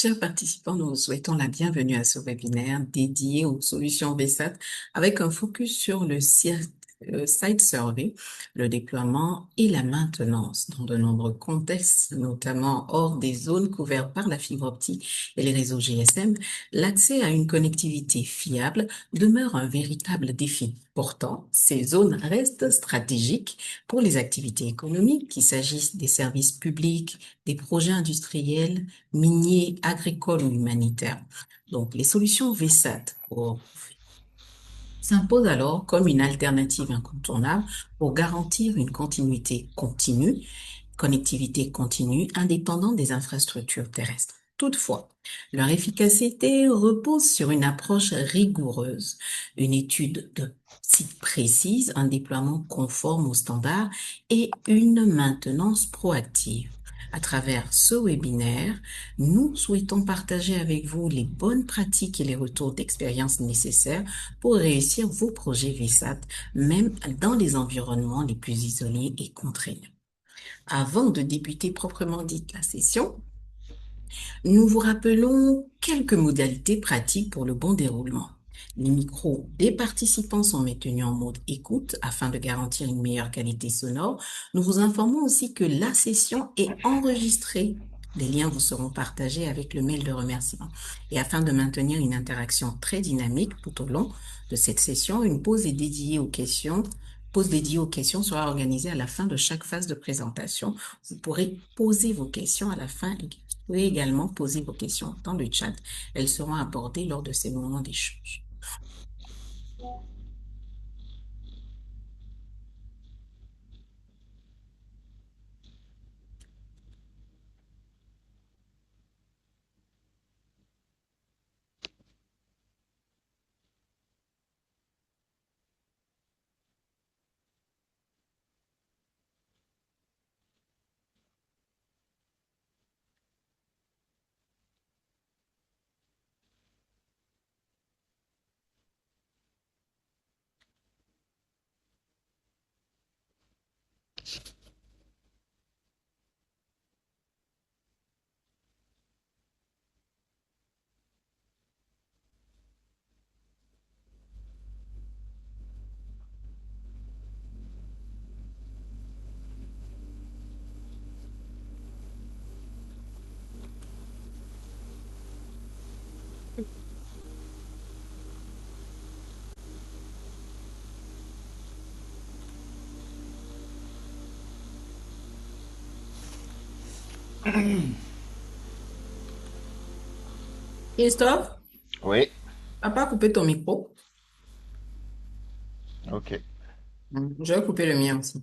Chers participants, nous vous souhaitons la bienvenue à ce webinaire dédié aux solutions VSAT avec un focus sur le site survey, le déploiement et la maintenance dans de nombreux contextes, notamment hors des zones couvertes par la fibre optique et les réseaux GSM. L'accès à une connectivité fiable demeure un véritable défi. Pourtant, ces zones restent stratégiques pour les activités économiques, qu'il s'agisse des services publics, des projets industriels, miniers, agricoles ou humanitaires. Donc, les solutions VSAT s'imposent alors comme une alternative incontournable pour garantir une connectivité continue, indépendante des infrastructures terrestres. Toutefois, leur efficacité repose sur une approche rigoureuse, une étude de site précise, un déploiement conforme aux standards et une maintenance proactive. À travers ce webinaire, nous souhaitons partager avec vous les bonnes pratiques et les retours d'expérience nécessaires pour réussir vos projets VSAT, même dans les environnements les plus isolés et contraignants. Avant de débuter proprement dite la session, nous vous rappelons quelques modalités pratiques pour le bon déroulement. Les micros des participants sont maintenus en mode écoute afin de garantir une meilleure qualité sonore. Nous vous informons aussi que la session est enregistrée. Les liens vous seront partagés avec le mail de remerciement. Et afin de maintenir une interaction très dynamique tout au long de cette session, une pause dédiée aux questions sera organisée à la fin de chaque phase de présentation. Vous pourrez poser vos questions à la fin. Vous pouvez également poser vos questions dans le chat. Elles seront abordées lors de ces moments d'échange. Christophe, Oui, papa, couper ton micro. ok. Je vais couper le mien aussi.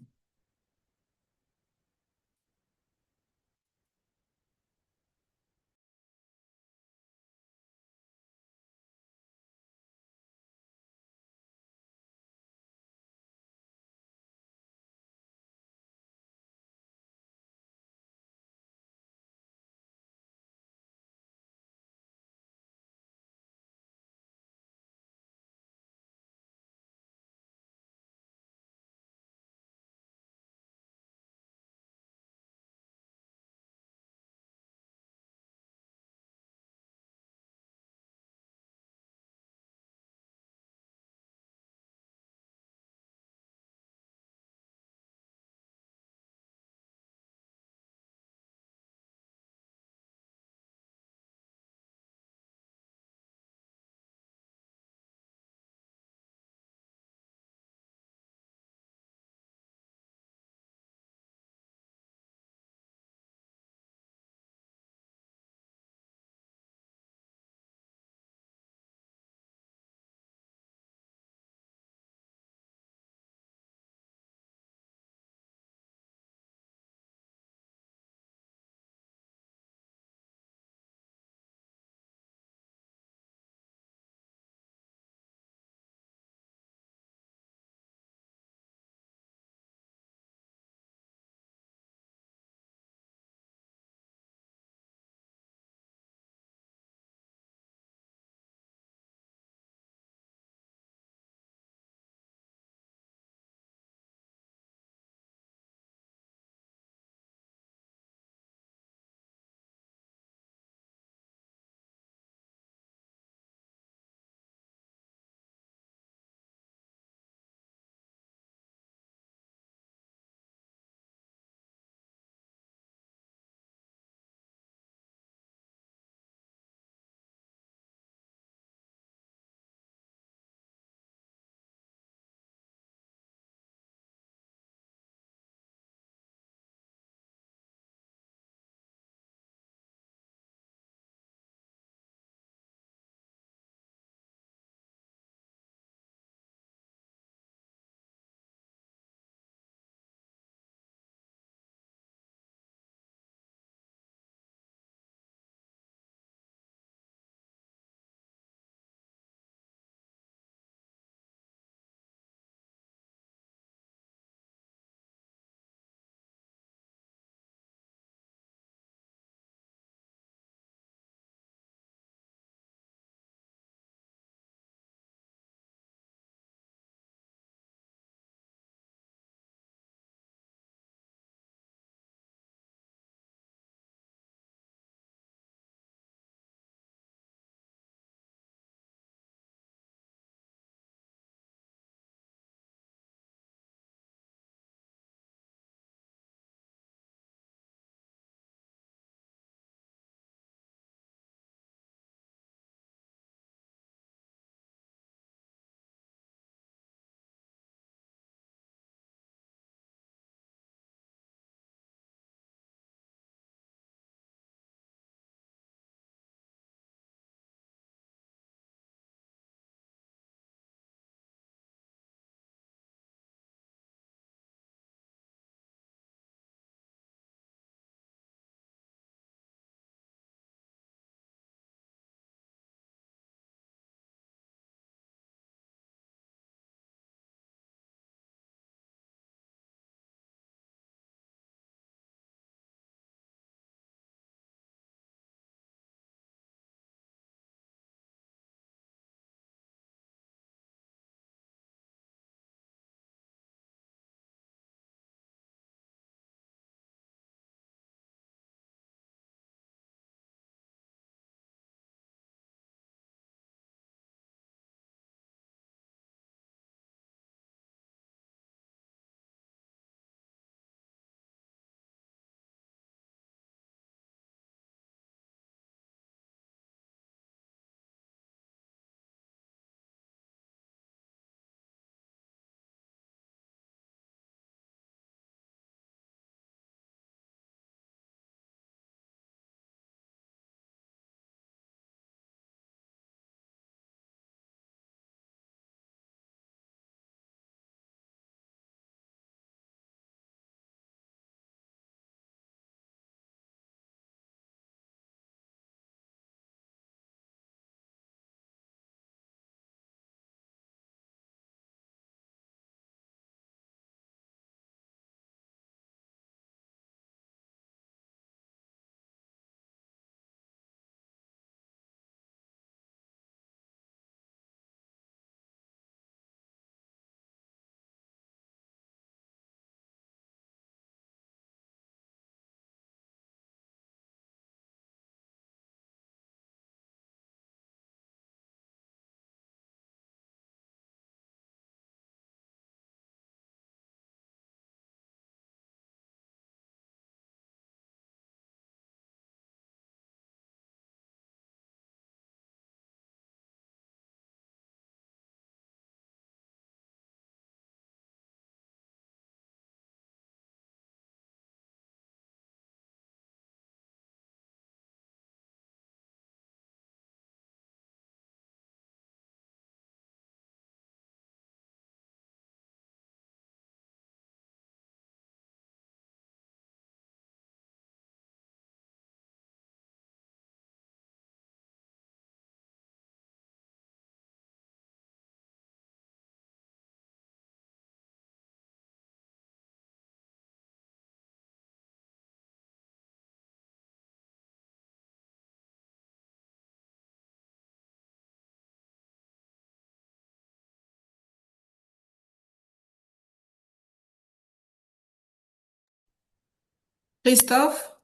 Christophe?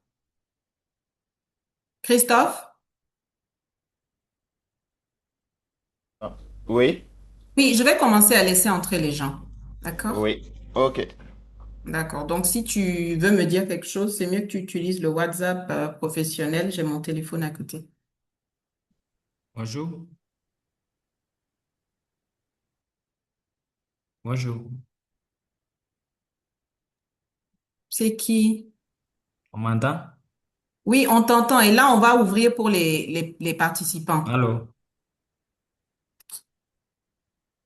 Christophe? Ah, oui, Oui, je vais commencer à laisser entrer les gens. D'accord? oui, ok. D'accord. Donc, si tu veux me dire quelque chose, c'est mieux que tu utilises le WhatsApp professionnel. J'ai mon téléphone à côté. Bonjour, bonjour. C'est qui? On m'entend? Oui, on t'entend. Et là, on va ouvrir pour les participants. Allô?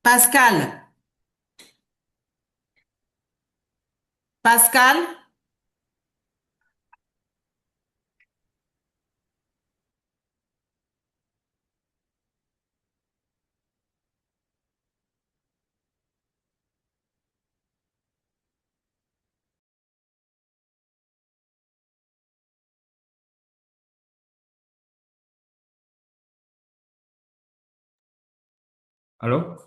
Pascal. Pascal? Allô?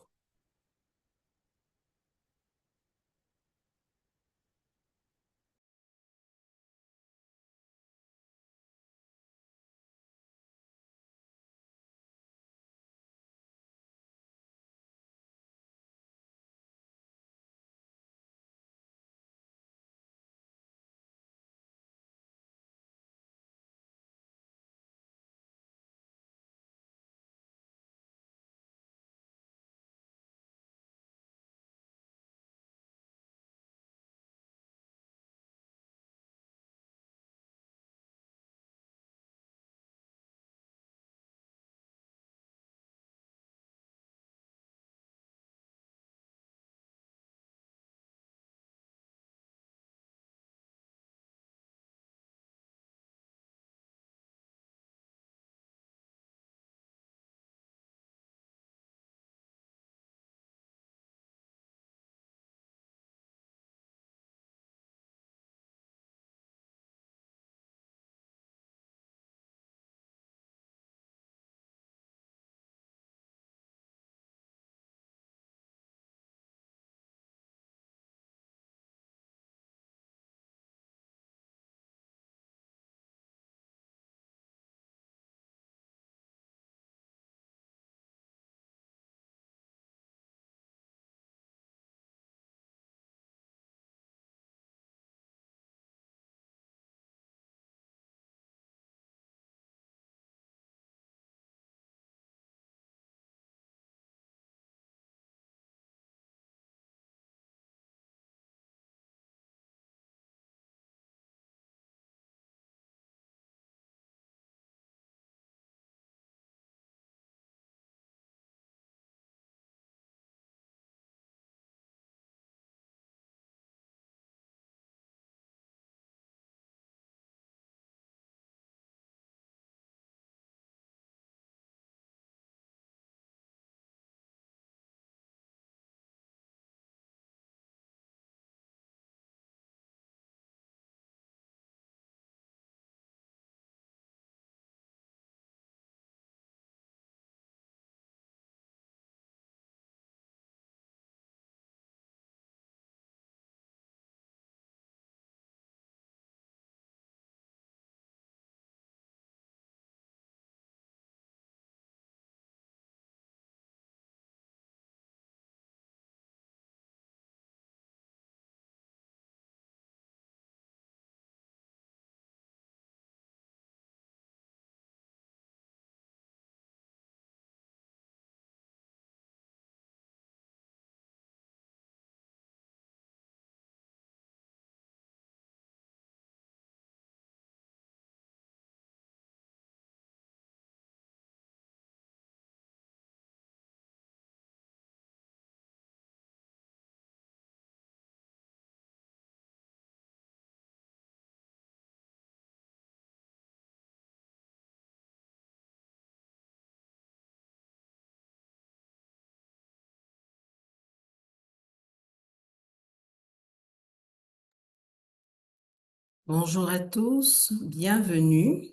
Bonjour à tous. Bienvenue.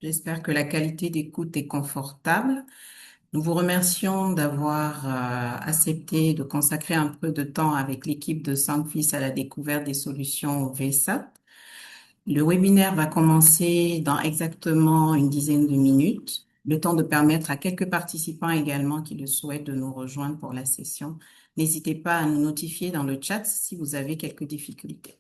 J'espère que la qualité d'écoute est confortable. Nous vous remercions d'avoir accepté de consacrer un peu de temps avec l'équipe de Sancfis à la découverte des solutions VSAT. Le webinaire va commencer dans exactement une dizaine de minutes, le temps de permettre à quelques participants également qui le souhaitent de nous rejoindre pour la session. N'hésitez pas à nous notifier dans le chat si vous avez quelques difficultés.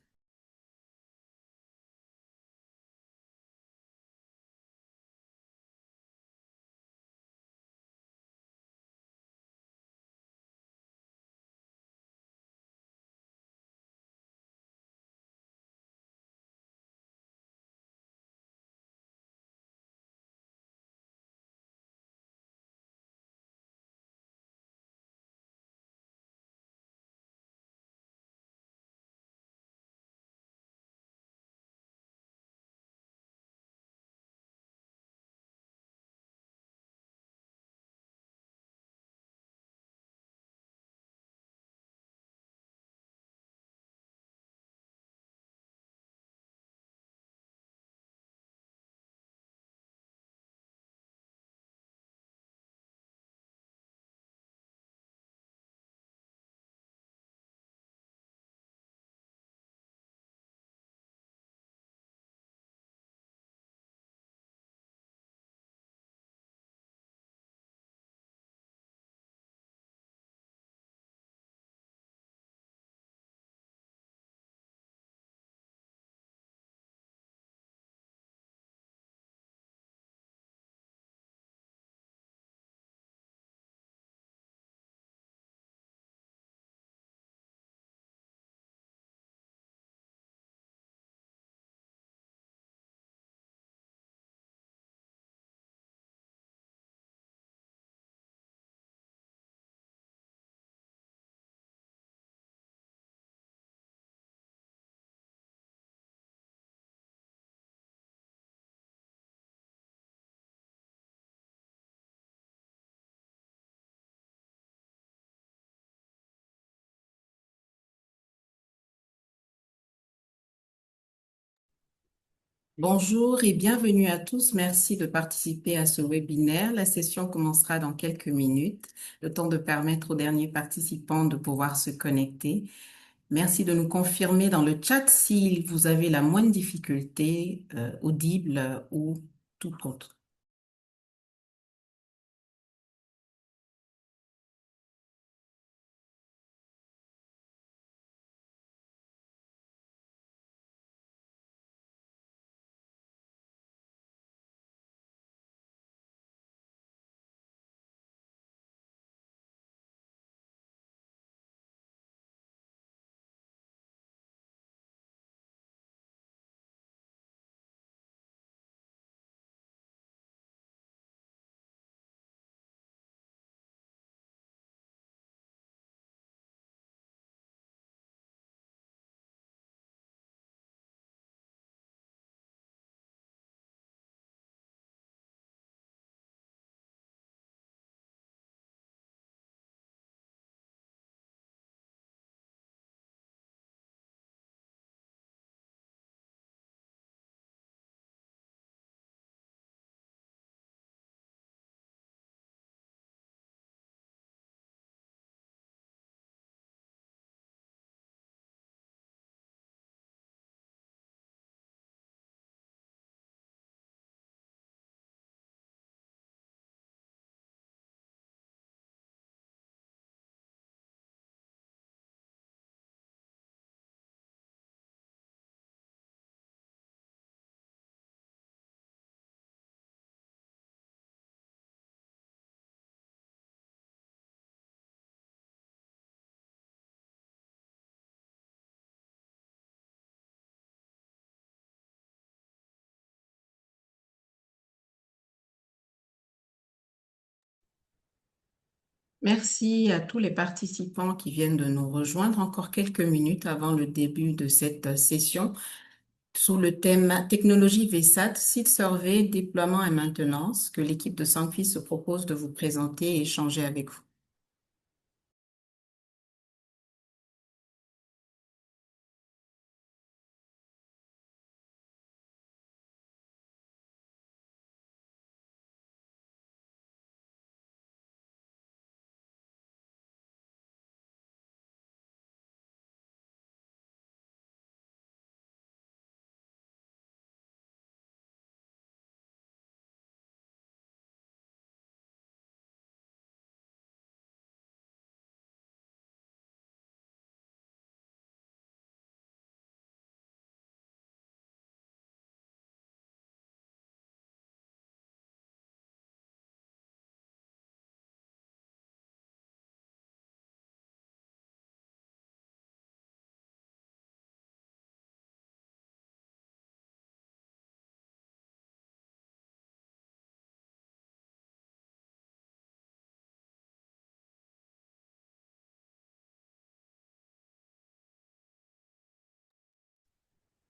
Bonjour et bienvenue à tous. Merci de participer à ce webinaire. La session commencera dans quelques minutes, le temps de permettre aux derniers participants de pouvoir se connecter. Merci de nous confirmer dans le chat si vous avez la moindre difficulté, audible ou tout autre. Merci à tous les participants qui viennent de nous rejoindre encore quelques minutes avant le début de cette session sous le thème Technologie VSAT, site survey, déploiement et maintenance que l'équipe de Sankfi se propose de vous présenter et échanger avec vous.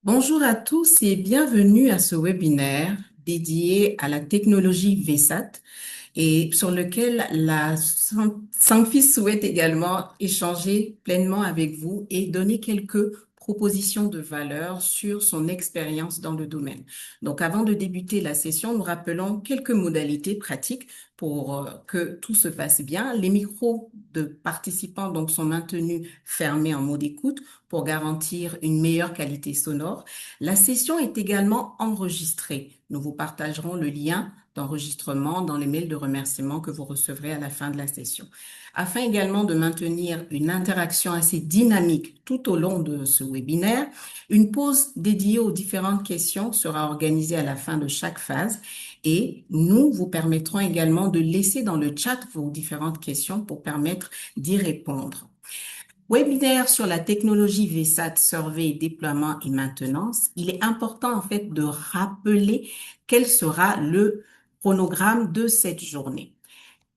Bonjour à tous et bienvenue à ce webinaire dédié à la technologie VSAT et sur lequel la Sanfis souhaite également échanger pleinement avec vous et donner quelques propositions de valeur sur son expérience dans le domaine. Donc, avant de débuter la session, nous rappelons quelques modalités pratiques pour que tout se passe bien. Les micros de participants donc sont maintenus fermés en mode écoute pour garantir une meilleure qualité sonore. La session est également enregistrée. Nous vous partagerons le lien d'enregistrement dans les mails de remerciement que vous recevrez à la fin de la session. Afin également de maintenir une interaction assez dynamique tout au long de ce webinaire, une pause dédiée aux différentes questions sera organisée à la fin de chaque phase et nous vous permettrons également de laisser dans le chat vos différentes questions pour permettre d'y répondre. Webinaire sur la technologie VSAT, survey, déploiement et maintenance. Il est important en fait de rappeler quel sera le chronogramme de cette journée.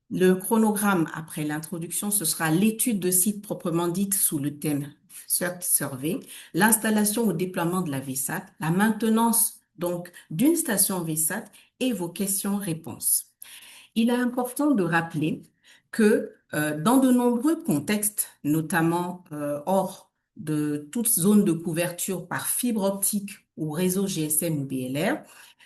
Le chronogramme après l'introduction, ce sera l'étude de site proprement dite sous le thème CERT Survey, l'installation ou déploiement de la VSAT, la maintenance donc d'une station VSAT et vos questions-réponses. Il est important de rappeler que dans de nombreux contextes, notamment hors de toute zone de couverture par fibre optique ou réseau GSM ou BLR,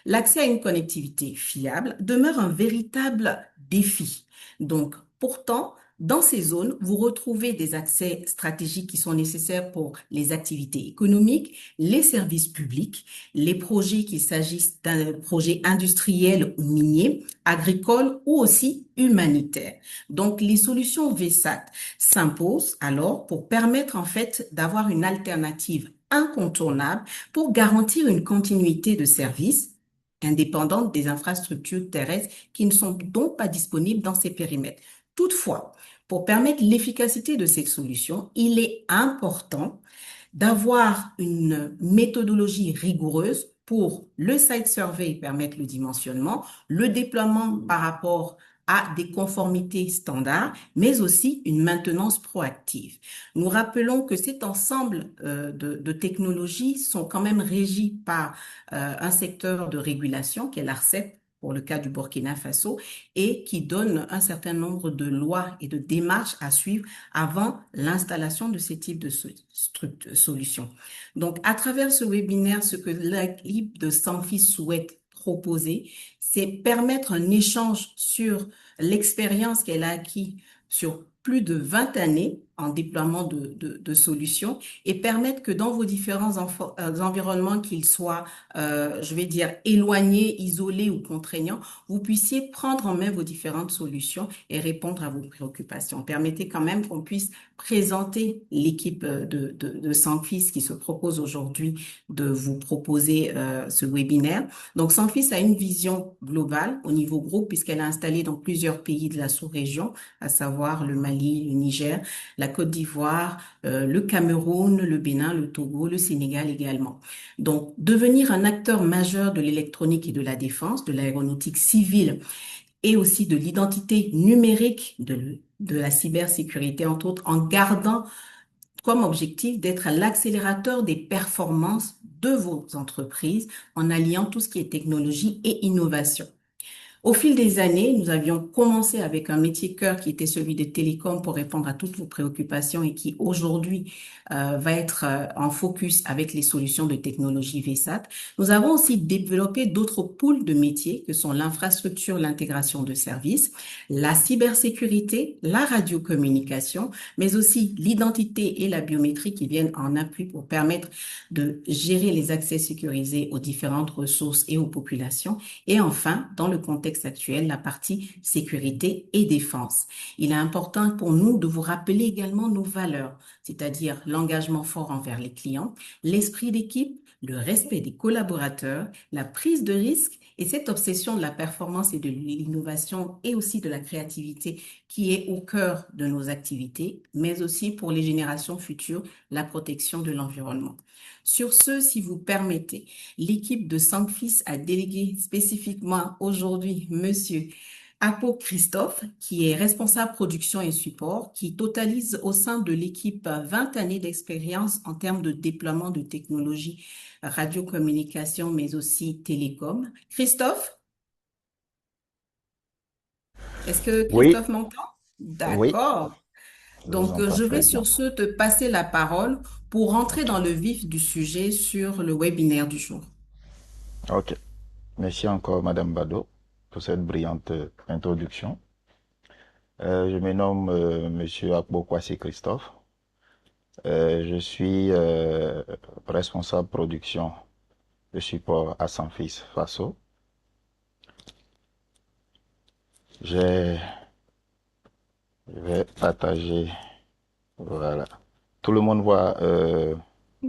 l'accès à une connectivité fiable demeure un véritable défi. Donc, pourtant, dans ces zones, vous retrouvez des accès stratégiques qui sont nécessaires pour les activités économiques, les services publics, les projets, qu'il s'agisse d'un projet industriel ou minier, agricole ou aussi humanitaire. Donc, les solutions VSAT s'imposent alors pour permettre en fait d'avoir une alternative incontournable pour garantir une continuité de service indépendante des infrastructures terrestres qui ne sont donc pas disponibles dans ces périmètres. Toutefois, pour permettre l'efficacité de cette solution, il est important d'avoir une méthodologie rigoureuse pour le site survey, permettre le dimensionnement, le déploiement par rapport à des conformités standards, mais aussi une maintenance proactive. Nous rappelons que cet ensemble de technologies sont quand même régies par un secteur de régulation qui est l'ARCEP pour le cas du Burkina Faso et qui donne un certain nombre de lois et de démarches à suivre avant l'installation de ces types de solutions. Donc, à travers ce webinaire, ce que l'équipe de Sanfis souhaite proposer, c'est permettre un échange sur l'expérience qu'elle a acquis sur plus de 20 années en déploiement de solutions et permettre que dans vos différents environnements, qu'ils soient, je vais dire, éloignés, isolés ou contraignants, vous puissiez prendre en main vos différentes solutions et répondre à vos préoccupations. Permettez quand même qu'on puisse présenter l'équipe de Sanfis qui se propose aujourd'hui de vous proposer ce webinaire. Donc, Sanfis a une vision globale au niveau groupe puisqu'elle a installé dans plusieurs pays de la sous-région, à savoir le Mali, le Niger, la Côte d'Ivoire, le Cameroun, le Bénin, le Togo, le Sénégal également. Donc, devenir un acteur majeur de l'électronique et de la défense, de l'aéronautique civile et aussi de l'identité numérique, de la cybersécurité, entre autres, en gardant comme objectif d'être l'accélérateur des performances de vos entreprises en alliant tout ce qui est technologie et innovation. Au fil des années, nous avions commencé avec un métier cœur qui était celui des télécoms pour répondre à toutes vos préoccupations et qui aujourd'hui va être en focus avec les solutions de technologie VSAT. Nous avons aussi développé d'autres pôles de métiers que sont l'infrastructure, l'intégration de services, la cybersécurité, la radiocommunication, mais aussi l'identité et la biométrie qui viennent en appui pour permettre de gérer les accès sécurisés aux différentes ressources et aux populations. Et enfin, dans le contexte actuel, la partie sécurité et défense. Il est important pour nous de vous rappeler également nos valeurs, c'est-à-dire l'engagement fort envers les clients, l'esprit d'équipe, le respect des collaborateurs, la prise de risque et cette obsession de la performance et de l'innovation et aussi de la créativité qui est au cœur de nos activités, mais aussi pour les générations futures, la protection de l'environnement. Sur ce, si vous permettez, l'équipe de Sanfis a délégué spécifiquement aujourd'hui Monsieur Apo Christophe, qui est responsable production et support, qui totalise au sein de l'équipe 20 années d'expérience en termes de déploiement de technologies radiocommunication, mais aussi télécom. Christophe, est-ce que Oui, Christophe m'entend? oui, D'accord. je vous Donc, entends je très vais bien. sur ce te passer la parole pour rentrer Ok, dans le vif du sujet sur le webinaire du jour. ok. Merci encore, Madame Bado, pour cette brillante introduction. Je me nomme Monsieur Akbokwasi Christophe. Je suis responsable production de support à Sanfis Faso. Je vais partager, voilà. Tout le monde voit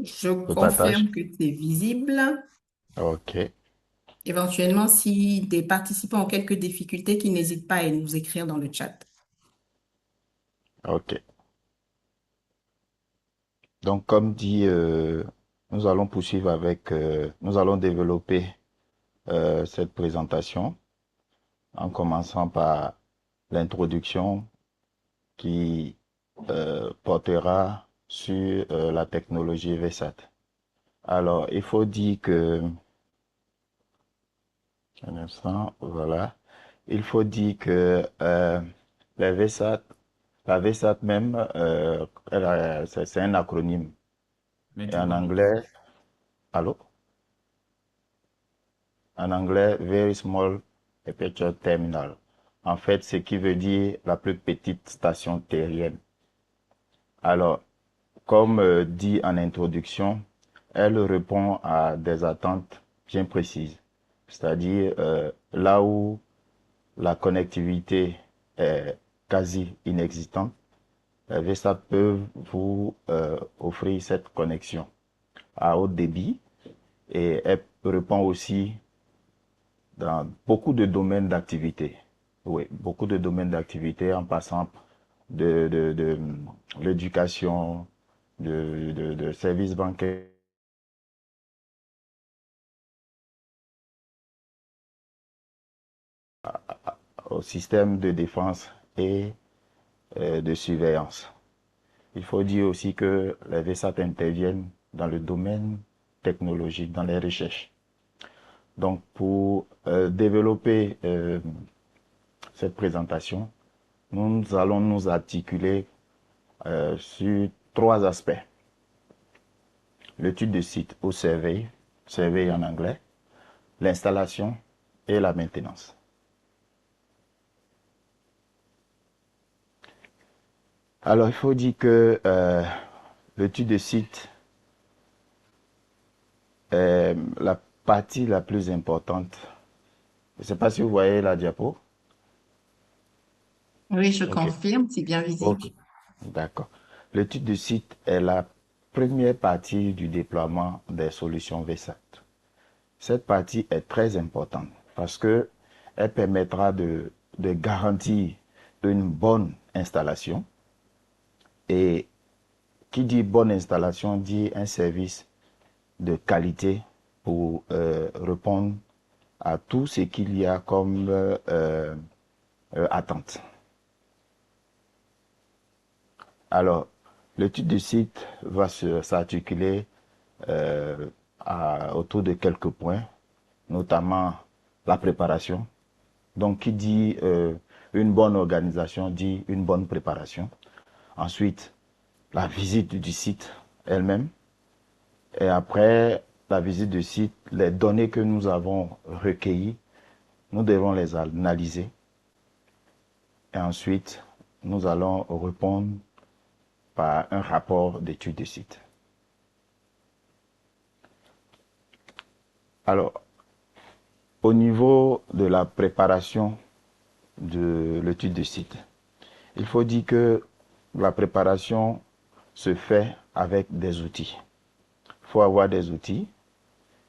Je le partage. confirme que c'est visible. Ok, Éventuellement, si des participants ont quelques difficultés, qu'ils n'hésitent pas à nous écrire dans le chat. ok. Donc, comme dit, nous allons poursuivre avec, nous allons développer cette présentation en commençant par l'introduction qui portera sur la technologie VSAT. Alors, il faut dire que, un instant, voilà, il faut dire que la VSAT, la VSAT même, c'est un acronyme. Mais Et tu en vois. anglais, allô? En anglais, Very Small Aperture Terminal. En fait, ce qui veut dire la plus petite station terrienne. Alors, comme dit en introduction, elle répond à des attentes bien précises. C'est-à-dire là où la connectivité est quasi inexistante, les VSAT peuvent vous offrir cette connexion à haut débit et elle répond aussi dans beaucoup de domaines d'activité. Oui, beaucoup de domaines d'activité en passant de l'éducation, de services bancaires au système de défense et de surveillance. Il faut dire aussi que les VSAT interviennent dans le domaine technologique, dans les recherches. Donc, pour développer cette présentation, nous allons nous articuler sur trois aspects. L'étude de site ou survey, survey en anglais, l'installation et la maintenance. Alors, il faut dire que l'étude de site est la partie la plus importante. Je ne sais pas si vous voyez la diapo. Oui, je Ok, confirme, c'est bien ok, visible. d'accord. L'étude de site est la première partie du déploiement des solutions VSAT. Cette partie est très importante parce que elle permettra de garantir une bonne installation. Et qui dit bonne installation dit un service de qualité pour répondre à tout ce qu'il y a comme attente. Alors, l'étude du site va s'articuler autour de quelques points, notamment la préparation. Donc, qui dit une bonne organisation dit une bonne préparation. Ensuite, la visite du site elle-même. Et après la visite du site, les données que nous avons recueillies, nous devons les analyser. Et ensuite, nous allons répondre par un rapport d'étude de site. Alors, au niveau de la préparation de l'étude de site, il faut dire que la préparation se fait avec des outils. Il faut avoir des outils.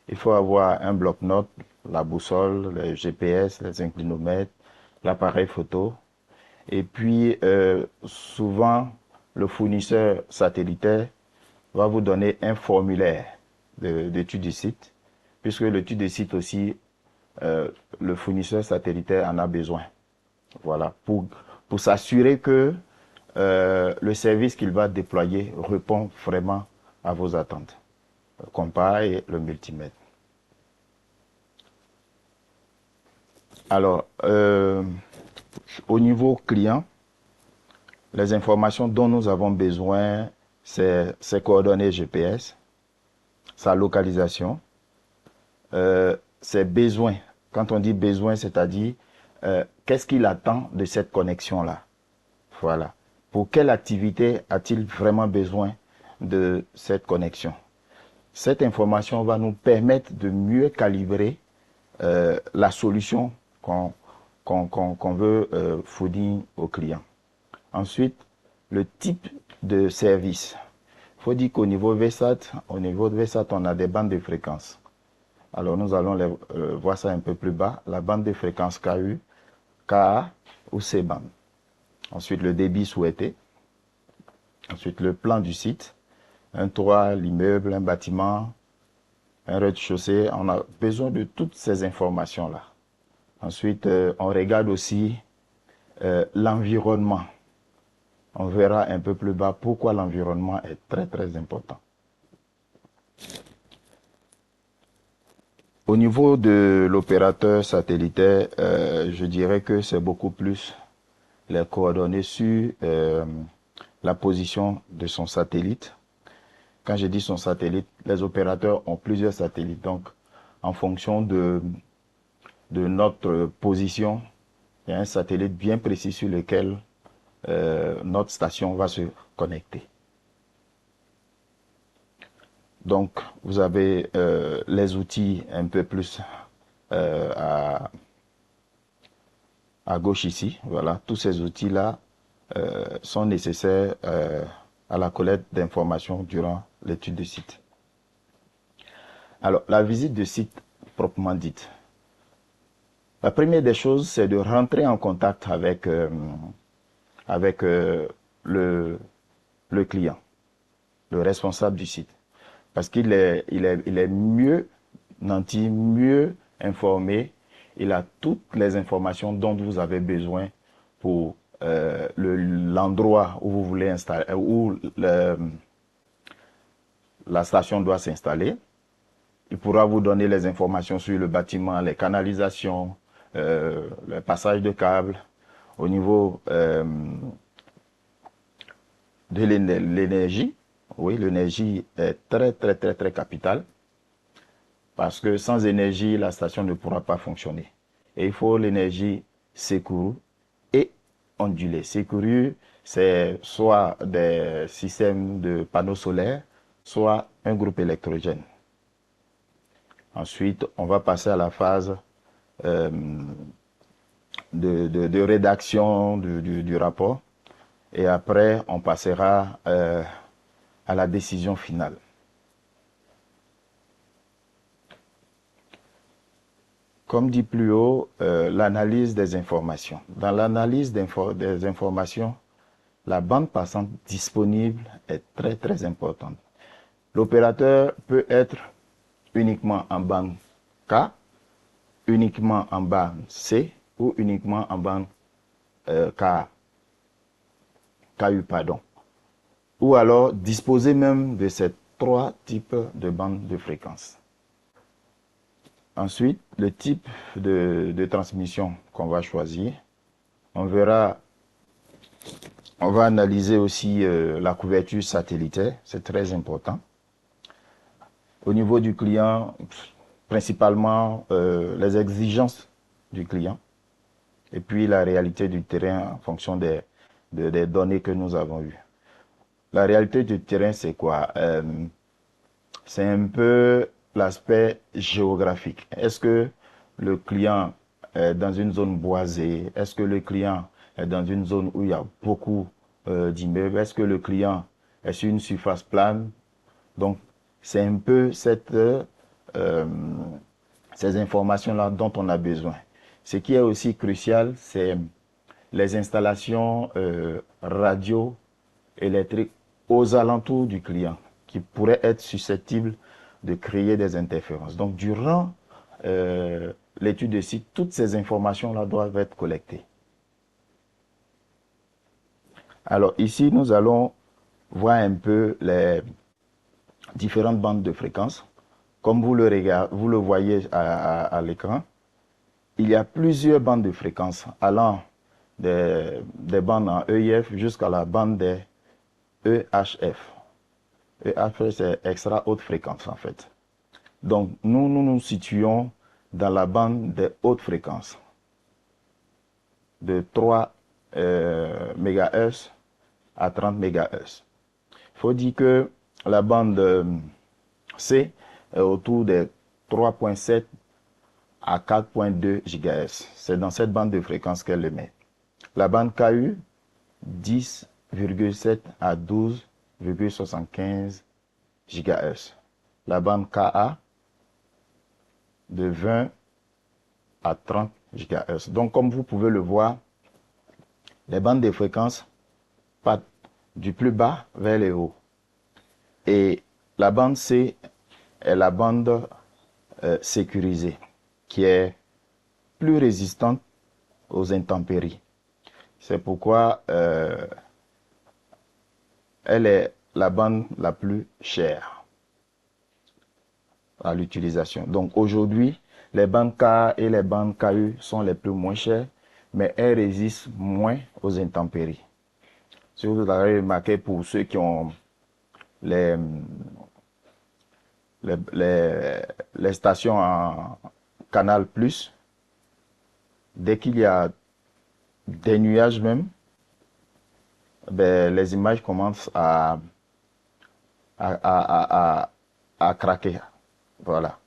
Il faut avoir un bloc-notes, la boussole, le GPS, les inclinomètres, l'appareil photo. Et puis, souvent, le fournisseur satellitaire va vous donner un formulaire d'étude du site, puisque l'étude du site aussi, le fournisseur satellitaire en a besoin. Voilà, pour s'assurer que le service qu'il va déployer répond vraiment à vos attentes. Le compas et le multimètre. Alors, au niveau client, les informations dont nous avons besoin, c'est ses coordonnées GPS, sa localisation, ses besoins. Quand on dit besoin, c'est-à-dire qu'est-ce qu'il attend de cette connexion-là. Voilà. Pour quelle activité a-t-il vraiment besoin de cette connexion? Cette information va nous permettre de mieux calibrer la solution qu'on veut fournir au client. Ensuite, le type de service. Il faut dire qu'au niveau VSAT, on a des bandes de fréquences. Alors nous allons voir ça un peu plus bas. La bande de fréquence KU, KA ou C-band. Ensuite, le débit souhaité. Ensuite, le plan du site. Un toit, l'immeuble, un bâtiment, un rez-de-chaussée. On a besoin de toutes ces informations-là. Ensuite, on regarde aussi l'environnement. On verra un peu plus bas pourquoi l'environnement est très très important. Au niveau de l'opérateur satellitaire, je dirais que c'est beaucoup plus les coordonnées sur la position de son satellite. Quand je dis son satellite, les opérateurs ont plusieurs satellites. Donc, en fonction de notre position, il y a un satellite bien précis sur lequel notre station va se connecter. Donc, vous avez les outils un peu plus à gauche ici. Voilà, tous ces outils-là sont nécessaires à la collecte d'informations durant l'étude de site. Alors, la visite de site proprement dite. La première des choses, c'est de rentrer en contact avec le client, le responsable du site. Parce qu'il est, il est mieux nanti, mieux informé. Il a toutes les informations dont vous avez besoin pour l'endroit où vous voulez installer, où la station doit s'installer. Il pourra vous donner les informations sur le bâtiment, les canalisations, le passage de câbles. Au niveau de l'énergie, oui, l'énergie est très, très, très, très capitale. Parce que sans énergie, la station ne pourra pas fonctionner. Et il faut l'énergie sécure et ondulée. Sécure, c'est soit des systèmes de panneaux solaires, soit un groupe électrogène. Ensuite, on va passer à la phase de rédaction du rapport. Et après, on passera à la décision finale. Comme dit plus haut, l'analyse des informations. Dans l'analyse des informations, la bande passante disponible est très très importante. L'opérateur peut être uniquement en bande K, uniquement en bande C ou uniquement en bande KU, pardon. Ou alors disposer même de ces trois types de bandes de fréquence. Ensuite, le type de transmission qu'on va choisir. On verra, on va analyser aussi la couverture satellitaire, c'est très important. Au niveau du client, principalement les exigences du client et puis la réalité du terrain en fonction des données que nous avons eues. La réalité du terrain, c'est quoi? C'est un peu l'aspect géographique. Est-ce que le client est dans une zone boisée? Est-ce que le client est dans une zone où il y a beaucoup d'immeubles? Est-ce que le client est sur une surface plane? Donc, c'est un peu ces informations-là dont on a besoin. Ce qui est aussi crucial, c'est les installations radio-électriques aux alentours du client qui pourraient être susceptibles de créer des interférences. Donc, durant l'étude de site, toutes ces informations-là doivent être collectées. Alors ici, nous allons voir un peu les différentes bandes de fréquences. Comme vous le voyez à l'écran, il y a plusieurs bandes de fréquences allant des bandes en EIF jusqu'à la bande des EHF. EHF, c'est extra haute fréquence en fait. Donc nous nous situons dans la bande des hautes fréquences de 3 MHz à 30 MHz. Il faut dire que la bande C est autour des 3,7 à 4,2 GHz. C'est dans cette bande de fréquence qu'elle le met. La bande KU, 10,7 à 12,75 GHz. La bande KA, de 20 à 30 GHz. Donc, comme vous pouvez le voir, les bandes de fréquences partent du plus bas vers le haut. Et la bande C est la bande sécurisée, qui est plus résistante aux intempéries. C'est pourquoi elle est la bande la plus chère à l'utilisation. Donc aujourd'hui, les bandes K et les bandes KU sont les plus moins chères, mais elles résistent moins aux intempéries. Si vous avez remarqué, pour ceux qui ont les, les stations en Canal+, dès qu'il y a des nuages même, ben, les images commencent à, à, à craquer. Voilà.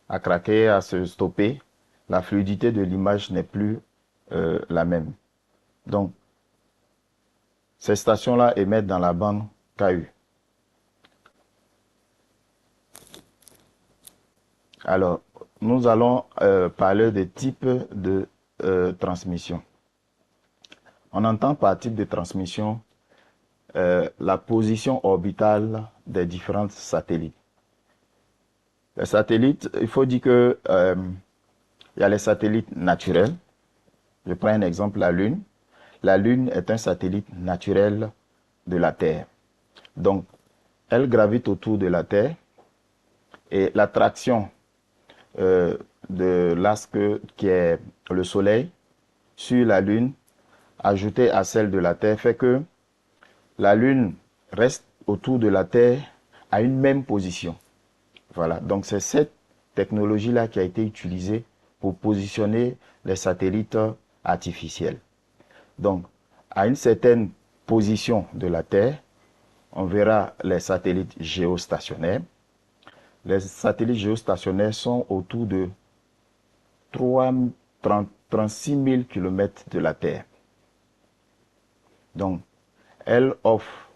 À craquer, à se stopper. La fluidité de l'image n'est plus la même. Donc, ces stations-là émettent dans la bande KU. Alors, nous allons parler des types de transmission. On entend par type de transmission la position orbitale des différents satellites. Les satellites, il faut dire que il y a les satellites naturels. Je prends un exemple, la Lune. La Lune est un satellite naturel de la Terre. Donc, elle gravite autour de la Terre et l'attraction de l'astre qui est le Soleil sur la Lune, ajoutée à celle de la Terre, fait que la Lune reste autour de la Terre à une même position. Voilà, donc c'est cette technologie-là qui a été utilisée pour positionner les satellites artificiels. Donc, à une certaine position de la Terre, on verra les satellites géostationnaires. Les satellites géostationnaires sont autour de 36 000 km de la Terre. Donc, elles offrent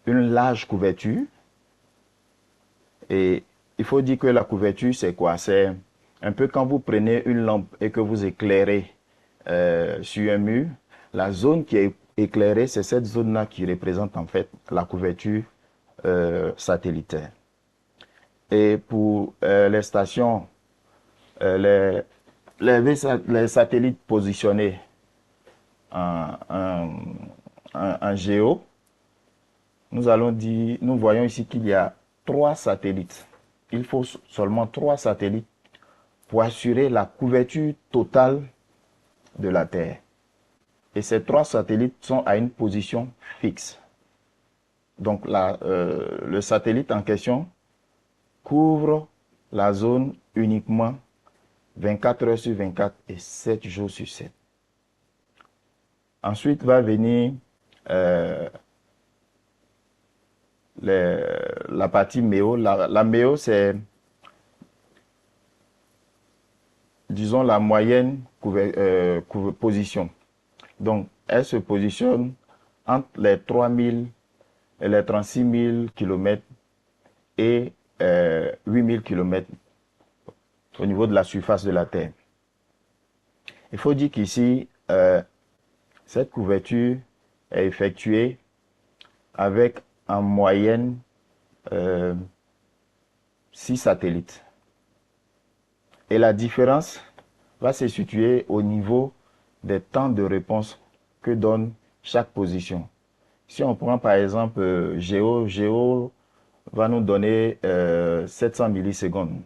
une large couverture. Et il faut dire que la couverture, c'est quoi? C'est un peu quand vous prenez une lampe et que vous éclairez sur un mur. La zone qui est éclairée, c'est cette zone-là qui représente en fait la couverture satellitaire. Et pour les stations, les satellites positionnés en géo, nous voyons ici qu'il y a 3 satellites. Il faut seulement 3 satellites pour assurer la couverture totale de la Terre. Et ces 3 satellites sont à une position fixe. Donc le satellite en question couvre la zone uniquement 24 heures sur 24 et 7 jours sur 7. Ensuite va venir la partie méo. La méo, c'est, disons, la moyenne position. Donc, elle se positionne entre les 3000 et les 36 000 km et 8 000 km au niveau de la surface de la Terre. Il faut dire qu'ici, cette couverture est effectuée avec en moyenne 6 satellites. Et la différence va se situer au niveau des temps de réponse que donne chaque position. Si on prend par exemple Géo va nous donner 700 millisecondes.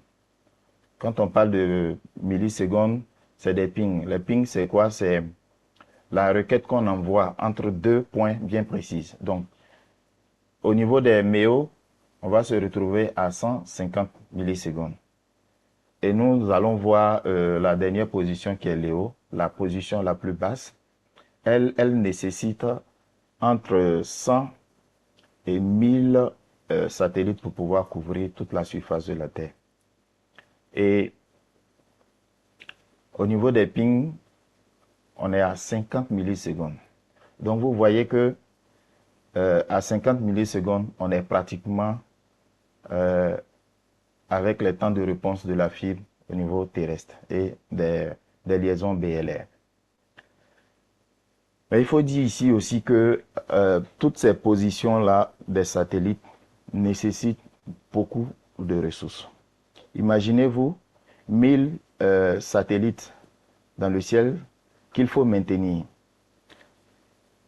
Quand on parle de millisecondes, c'est des pings. Les pings, c'est quoi? C'est la requête qu'on envoie entre deux points bien précis. Donc, au niveau des méos, on va se retrouver à 150 millisecondes. Et nous allons voir la dernière position qui est Léo, la position la plus basse. Elle nécessite entre 100 et 1000 satellites pour pouvoir couvrir toute la surface de la Terre. Et au niveau des pings, on est à 50 millisecondes. Donc vous voyez que à 50 millisecondes, on est pratiquement avec les temps de réponse de la fibre au niveau terrestre et des liaisons BLR. Mais il faut dire ici aussi que toutes ces positions-là des satellites nécessitent beaucoup de ressources. Imaginez-vous 1000 satellites dans le ciel qu'il faut maintenir.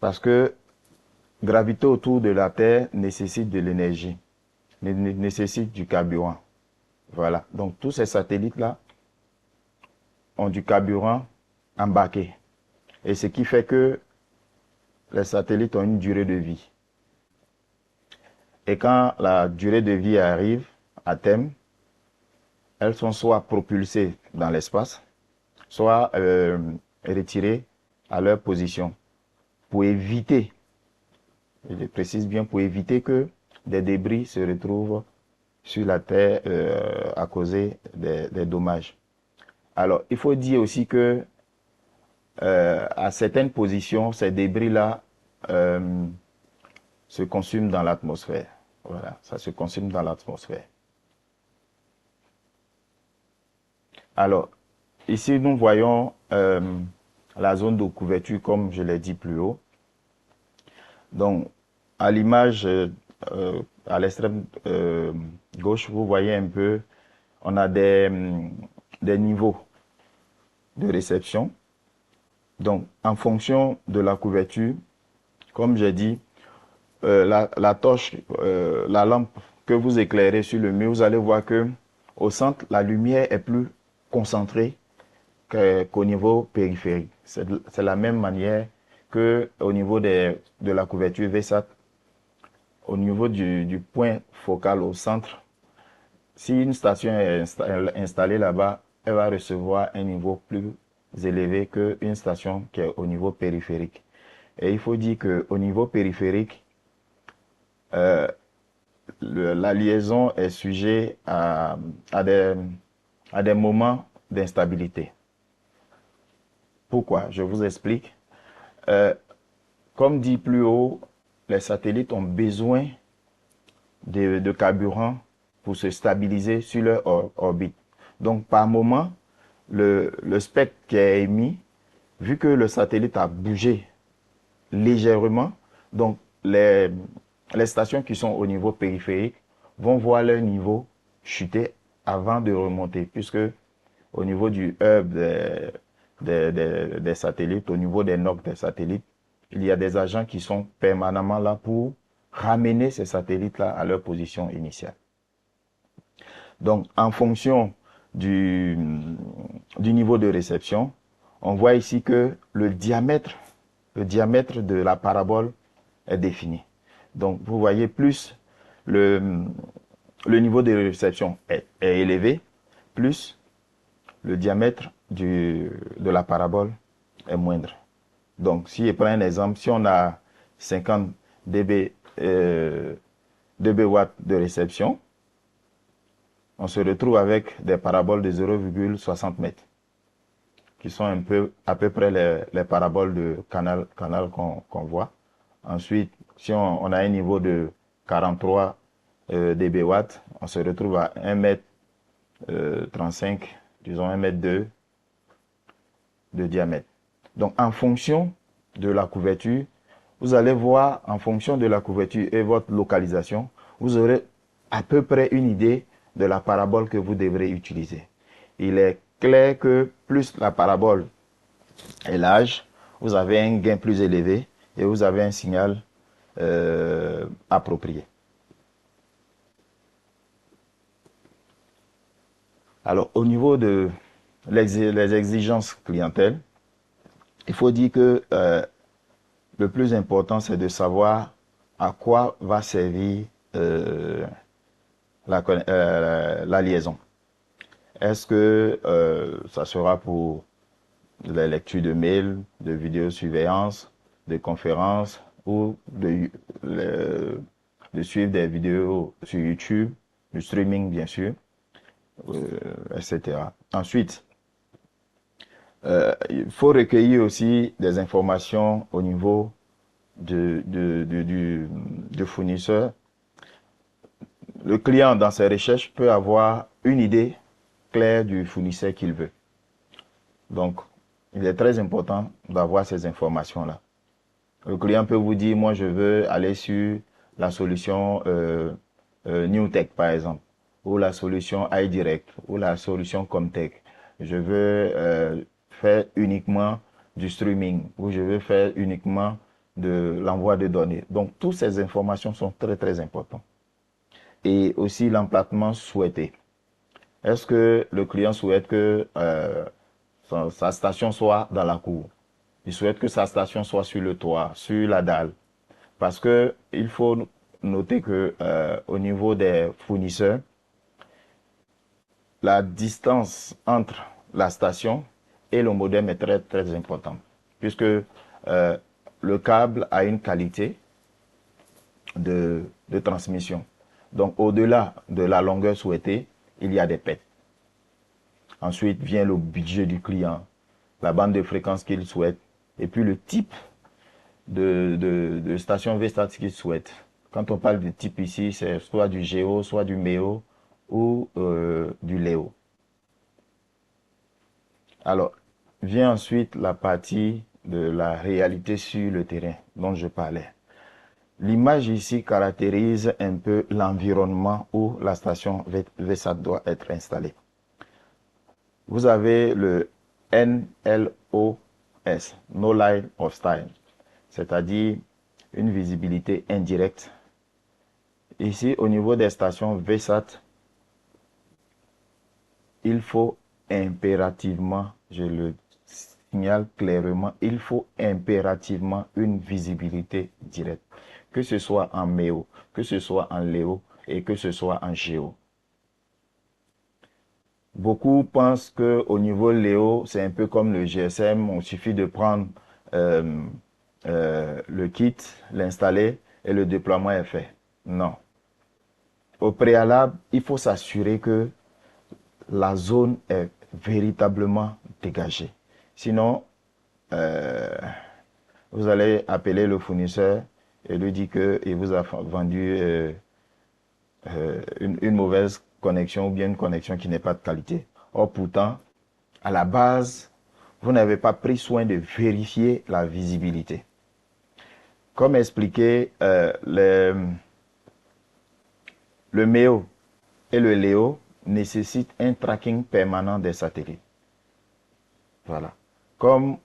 Parce que graviter autour de la Terre nécessite de l'énergie, nécessite du carburant. Voilà. Donc tous ces satellites-là ont du carburant embarqué. Et ce qui fait que les satellites ont une durée de vie. Et quand la durée de vie arrive à terme, elles sont soit propulsées dans l'espace, soit retirées à leur position pour éviter, je précise bien, pour éviter que des débris se retrouvent sur la Terre à causer des dommages. Alors, il faut dire aussi que à certaines positions, ces débris-là se consument dans l'atmosphère. Voilà, ça se consume dans l'atmosphère. Alors, ici, nous voyons la zone de couverture, comme je l'ai dit plus haut. Donc, à l'image, à l'extrême gauche, vous voyez un peu, on a des niveaux de réception. Donc, en fonction de la couverture, comme j'ai dit, la torche, la lampe que vous éclairez sur le mur, vous allez voir que au centre, la lumière est plus concentrée qu'au niveau périphérique. C'est la même manière que au niveau de la couverture VSAT, au niveau du point focal au centre, si une station est installée là-bas, elle va recevoir un niveau plus élevé qu'une station qui est au niveau périphérique. Et il faut dire qu'au niveau périphérique, la liaison est sujet à des moments d'instabilité. Pourquoi? Je vous explique. Comme dit plus haut, les satellites ont besoin de carburant pour se stabiliser sur leur orbite. Donc, par moment, le spectre qui est émis, vu que le satellite a bougé légèrement, donc les stations qui sont au niveau périphérique vont voir leur niveau chuter avant de remonter, puisque au niveau du hub des satellites, au niveau des nodes des satellites, il y a des agents qui sont permanemment là pour ramener ces satellites-là à leur position initiale. Donc, en fonction du niveau de réception, on voit ici que le diamètre de la parabole est défini. Donc, vous voyez, plus le niveau de réception est élevé, plus le diamètre de la parabole est moindre. Donc, si je prends un exemple, si on a 50 dB, watts de réception, on se retrouve avec des paraboles de 0,60 mètres, qui sont à peu près les paraboles de canal qu'on voit. Ensuite, si on a un niveau de 43 dB watts, on se retrouve à 1 mètre 35, disons 1 mètre 2 de diamètre. Donc, en fonction de la couverture, vous allez voir, en fonction de la couverture et votre localisation, vous aurez à peu près une idée de la parabole que vous devrez utiliser. Il est clair que plus la parabole est large, vous avez un gain plus élevé et vous avez un signal appropriée. Alors, au niveau de les exigences clientèle, il faut dire que le plus important, c'est de savoir à quoi va servir la liaison. Est-ce que ça sera pour la lecture de mails, de vidéosurveillance, de conférences ou de suivre des vidéos sur YouTube, du streaming bien sûr, etc. Ensuite, il faut recueillir aussi des informations au niveau du fournisseur. Le client, dans ses recherches, peut avoir une idée claire du fournisseur qu'il veut. Donc, il est très important d'avoir ces informations-là. Le client peut vous dire, moi, je veux aller sur la solution NewTek, par exemple, ou la solution iDirect, ou la solution Comtech. Je veux faire uniquement du streaming, ou je veux faire uniquement de l'envoi de données. Donc, toutes ces informations sont très, très importantes. Et aussi l'emplacement souhaité. Est-ce que le client souhaite que sa station soit dans la cour? Il souhaite que sa station soit sur le toit, sur la dalle. Parce que il faut noter que au niveau des fournisseurs, la distance entre la station et le modem est très très importante. Puisque le câble a une qualité de transmission. Donc au-delà de la longueur souhaitée, il y a des pertes. Ensuite vient le budget du client, la bande de fréquence qu'il souhaite, et puis le type de station VSAT qu'il souhaite. Quand on parle de type ici, c'est soit du Géo, soit du Méo ou du Léo. Alors, vient ensuite la partie de la réalité sur le terrain dont je parlais. L'image ici caractérise un peu l'environnement où la station VSAT doit être installée. Vous avez le NLOS, No Line of Sight, c'est-à-dire une visibilité indirecte. Ici, au niveau des stations VSAT, il faut impérativement, je le signale clairement, il faut impérativement une visibilité directe, que ce soit en MEO, que ce soit en LEO et que ce soit en GEO. Beaucoup pensent qu'au niveau Léo, c'est un peu comme le GSM, il suffit de prendre le kit, l'installer et le déploiement est fait. Non. Au préalable, il faut s'assurer que la zone est véritablement dégagée. Sinon, vous allez appeler le fournisseur et lui dire qu'il vous a vendu une mauvaise connexion ou bien une connexion qui n'est pas de qualité. Or, pourtant, à la base, vous n'avez pas pris soin de vérifier la visibilité. Comme expliqué, le MEO et le LEO nécessitent un tracking permanent des satellites. Voilà. Comme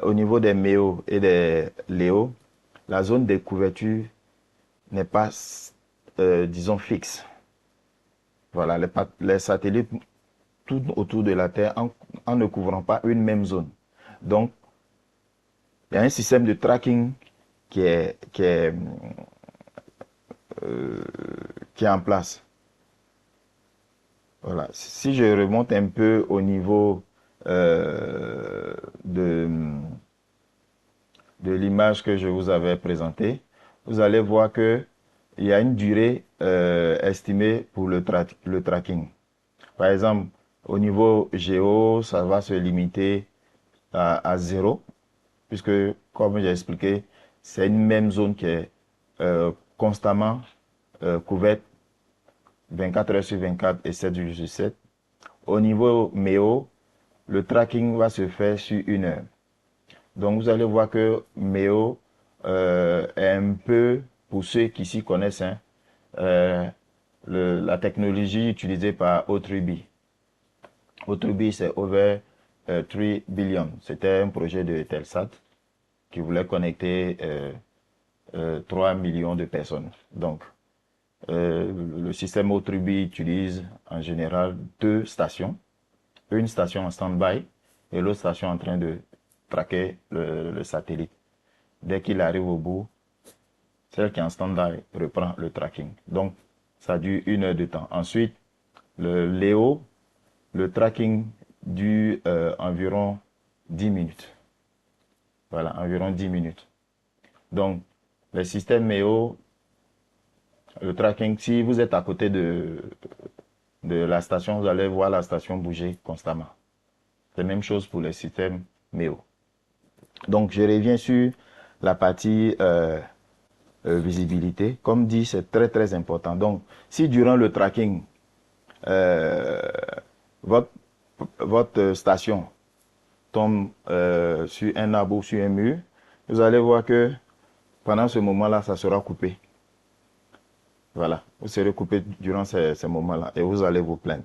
au niveau des MEO et des LEO, la zone de couverture n'est pas, disons, fixe. Voilà, les satellites tournent autour de la Terre en ne couvrant pas une même zone. Donc, il y a un système de tracking euh, qui est en place. Voilà. Si je remonte un peu au niveau de l'image que je vous avais présentée, vous allez voir que il y a une durée estimée pour le tracking. Par exemple, au niveau géo, ça va se limiter à 0, puisque, comme j'ai expliqué, c'est une même zone qui est constamment couverte 24 heures sur 24 et 7 jours sur 7. Au niveau MEO, le tracking va se faire sur 1 heure. Donc vous allez voir que MEO est un peu, pour ceux qui s'y connaissent, hein, la technologie utilisée par O3B. O3B, c'est Over 3 billion. C'était un projet de Telsat qui voulait connecter 3 millions de personnes. Donc, le système Autribi utilise en général deux stations. Une station en stand-by et l'autre station en train de traquer le satellite. Dès qu'il arrive au bout, celle qui est en stand-by reprend le tracking. Donc, ça dure 1 heure de temps. Ensuite, le Léo, le tracking dure environ 10 minutes. Voilà, environ 10 minutes. Donc, le système MEO, le tracking, si vous êtes à côté de la station, vous allez voir la station bouger constamment. C'est la même chose pour le système MEO. Donc, je reviens sur la partie visibilité. Comme dit, c'est très, très important. Donc, si durant le tracking, euh, votre, votre station tombe sur un arbre ou sur un mur, vous allez voir que pendant ce moment-là, ça sera coupé. Voilà, vous serez coupé durant ces moments-là et vous allez vous plaindre.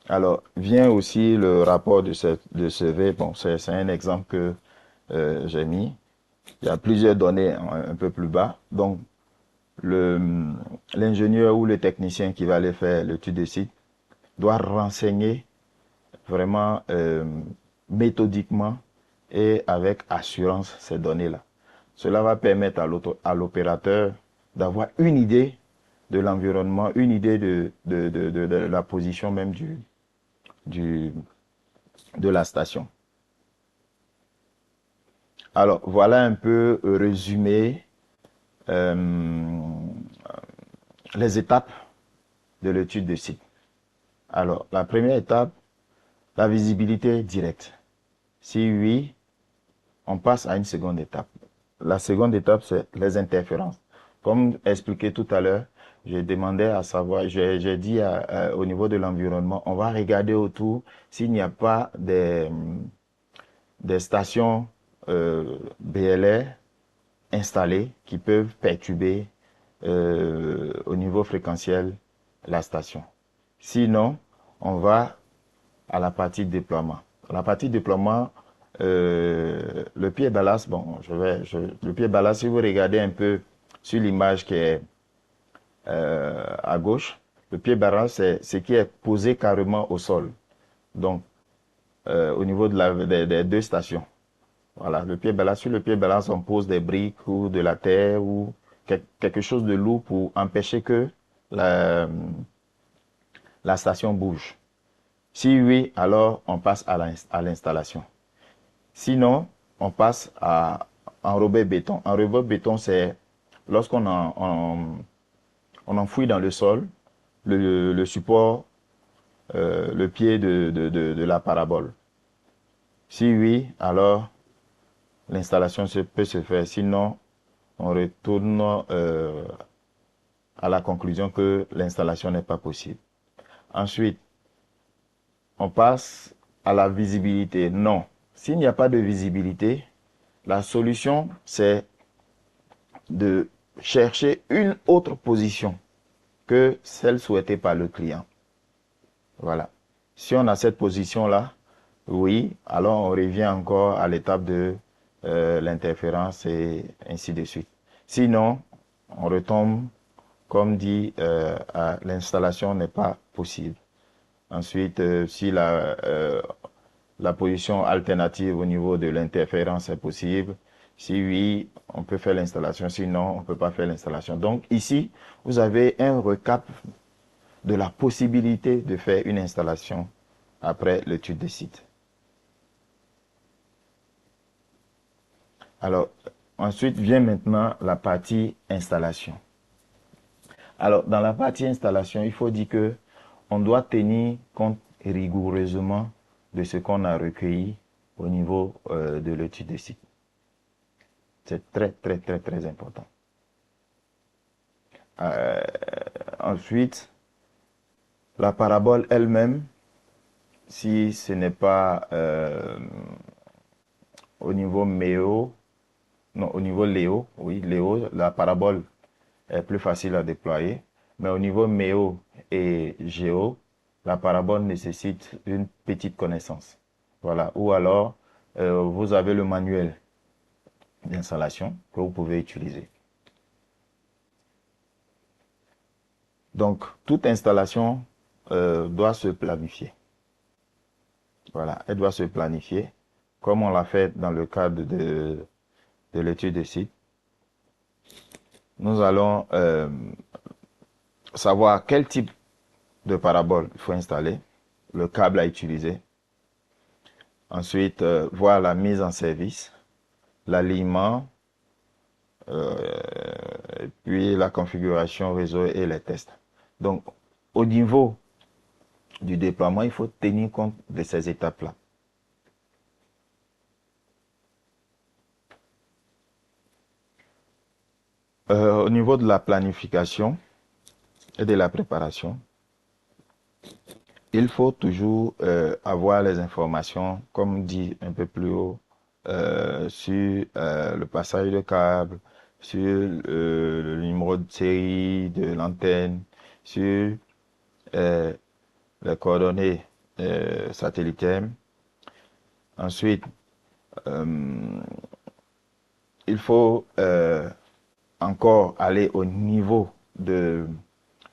Alors, vient aussi le rapport de ce V. Bon, c'est un exemple que j'ai mis. Il y a plusieurs données un peu plus bas. Donc, l'ingénieur ou le technicien qui va aller faire l'étude de site doit renseigner vraiment méthodiquement et avec assurance ces données-là. Cela va permettre à l'opérateur d'avoir une idée de l'environnement, une idée de la position même du, de la station. Alors, voilà un peu résumé les étapes de l'étude de site. Alors, la première étape, la visibilité directe. Si oui, on passe à une seconde étape. La seconde étape, c'est les interférences. Comme expliqué tout à l'heure, j'ai demandé à savoir, j'ai dit au niveau de l'environnement, on va regarder autour s'il n'y a pas des stations BLR installées qui peuvent perturber au niveau fréquentiel la station. Sinon, on va à la partie déploiement. La partie déploiement, le pied ballast, bon, le pied ballast, si vous regardez un peu sur l'image qui est à gauche, le pied ballast, c'est ce qui est posé carrément au sol. Donc, au niveau des deux stations. Voilà, le pied ballast. Sur le pied ballast, on pose des briques ou de la terre ou quelque chose de lourd pour empêcher que la station bouge. Si oui, alors on passe à l'installation. Sinon, on passe à enrober béton. Enrober béton, c'est lorsqu'on on enfouit dans le sol le support, le pied de la parabole. Si oui, alors l'installation peut se faire. Sinon, on retourne à la conclusion que l'installation n'est pas possible. Ensuite, on passe à la visibilité. Non. S'il n'y a pas de visibilité, la solution, c'est de chercher une autre position que celle souhaitée par le client. Voilà. Si on a cette position-là, oui, alors on revient encore à l'étape de l'interférence et ainsi de suite. Sinon, on retombe, comme dit, l'installation n'est pas possible. Ensuite, si la position alternative au niveau de l'interférence est possible, si oui, on peut faire l'installation, sinon on ne peut pas faire l'installation. Donc ici, vous avez un recap de la possibilité de faire une installation après l'étude des sites. Alors, ensuite vient maintenant la partie installation. Alors, dans la partie installation, il faut dire que on doit tenir compte rigoureusement de ce qu'on a recueilli au niveau de l'étude des sites. C'est très, très, très, très important. Ensuite, la parabole elle-même, si ce n'est pas au niveau MEO, non, au niveau LEO, oui, LEO, la parabole est plus facile à déployer. Mais au niveau MEO et GEO, la parabole nécessite une petite connaissance. Voilà. Ou alors, vous avez le manuel d'installation que vous pouvez utiliser. Donc, toute installation doit se planifier. Voilà, elle doit se planifier, comme on l'a fait dans le cadre de l'étude de site. Nous allons savoir quel type de parabole il faut installer, le câble à utiliser. Ensuite, voir la mise en service, l'alignement, et puis la configuration réseau et les tests. Donc, au niveau du déploiement, il faut tenir compte de ces étapes-là. Au niveau de la planification et de la préparation, il faut toujours avoir les informations, comme dit un peu plus haut, sur le passage de câble, sur le numéro de série de l'antenne, sur les coordonnées satellitaires. Ensuite, il faut encore aller au niveau de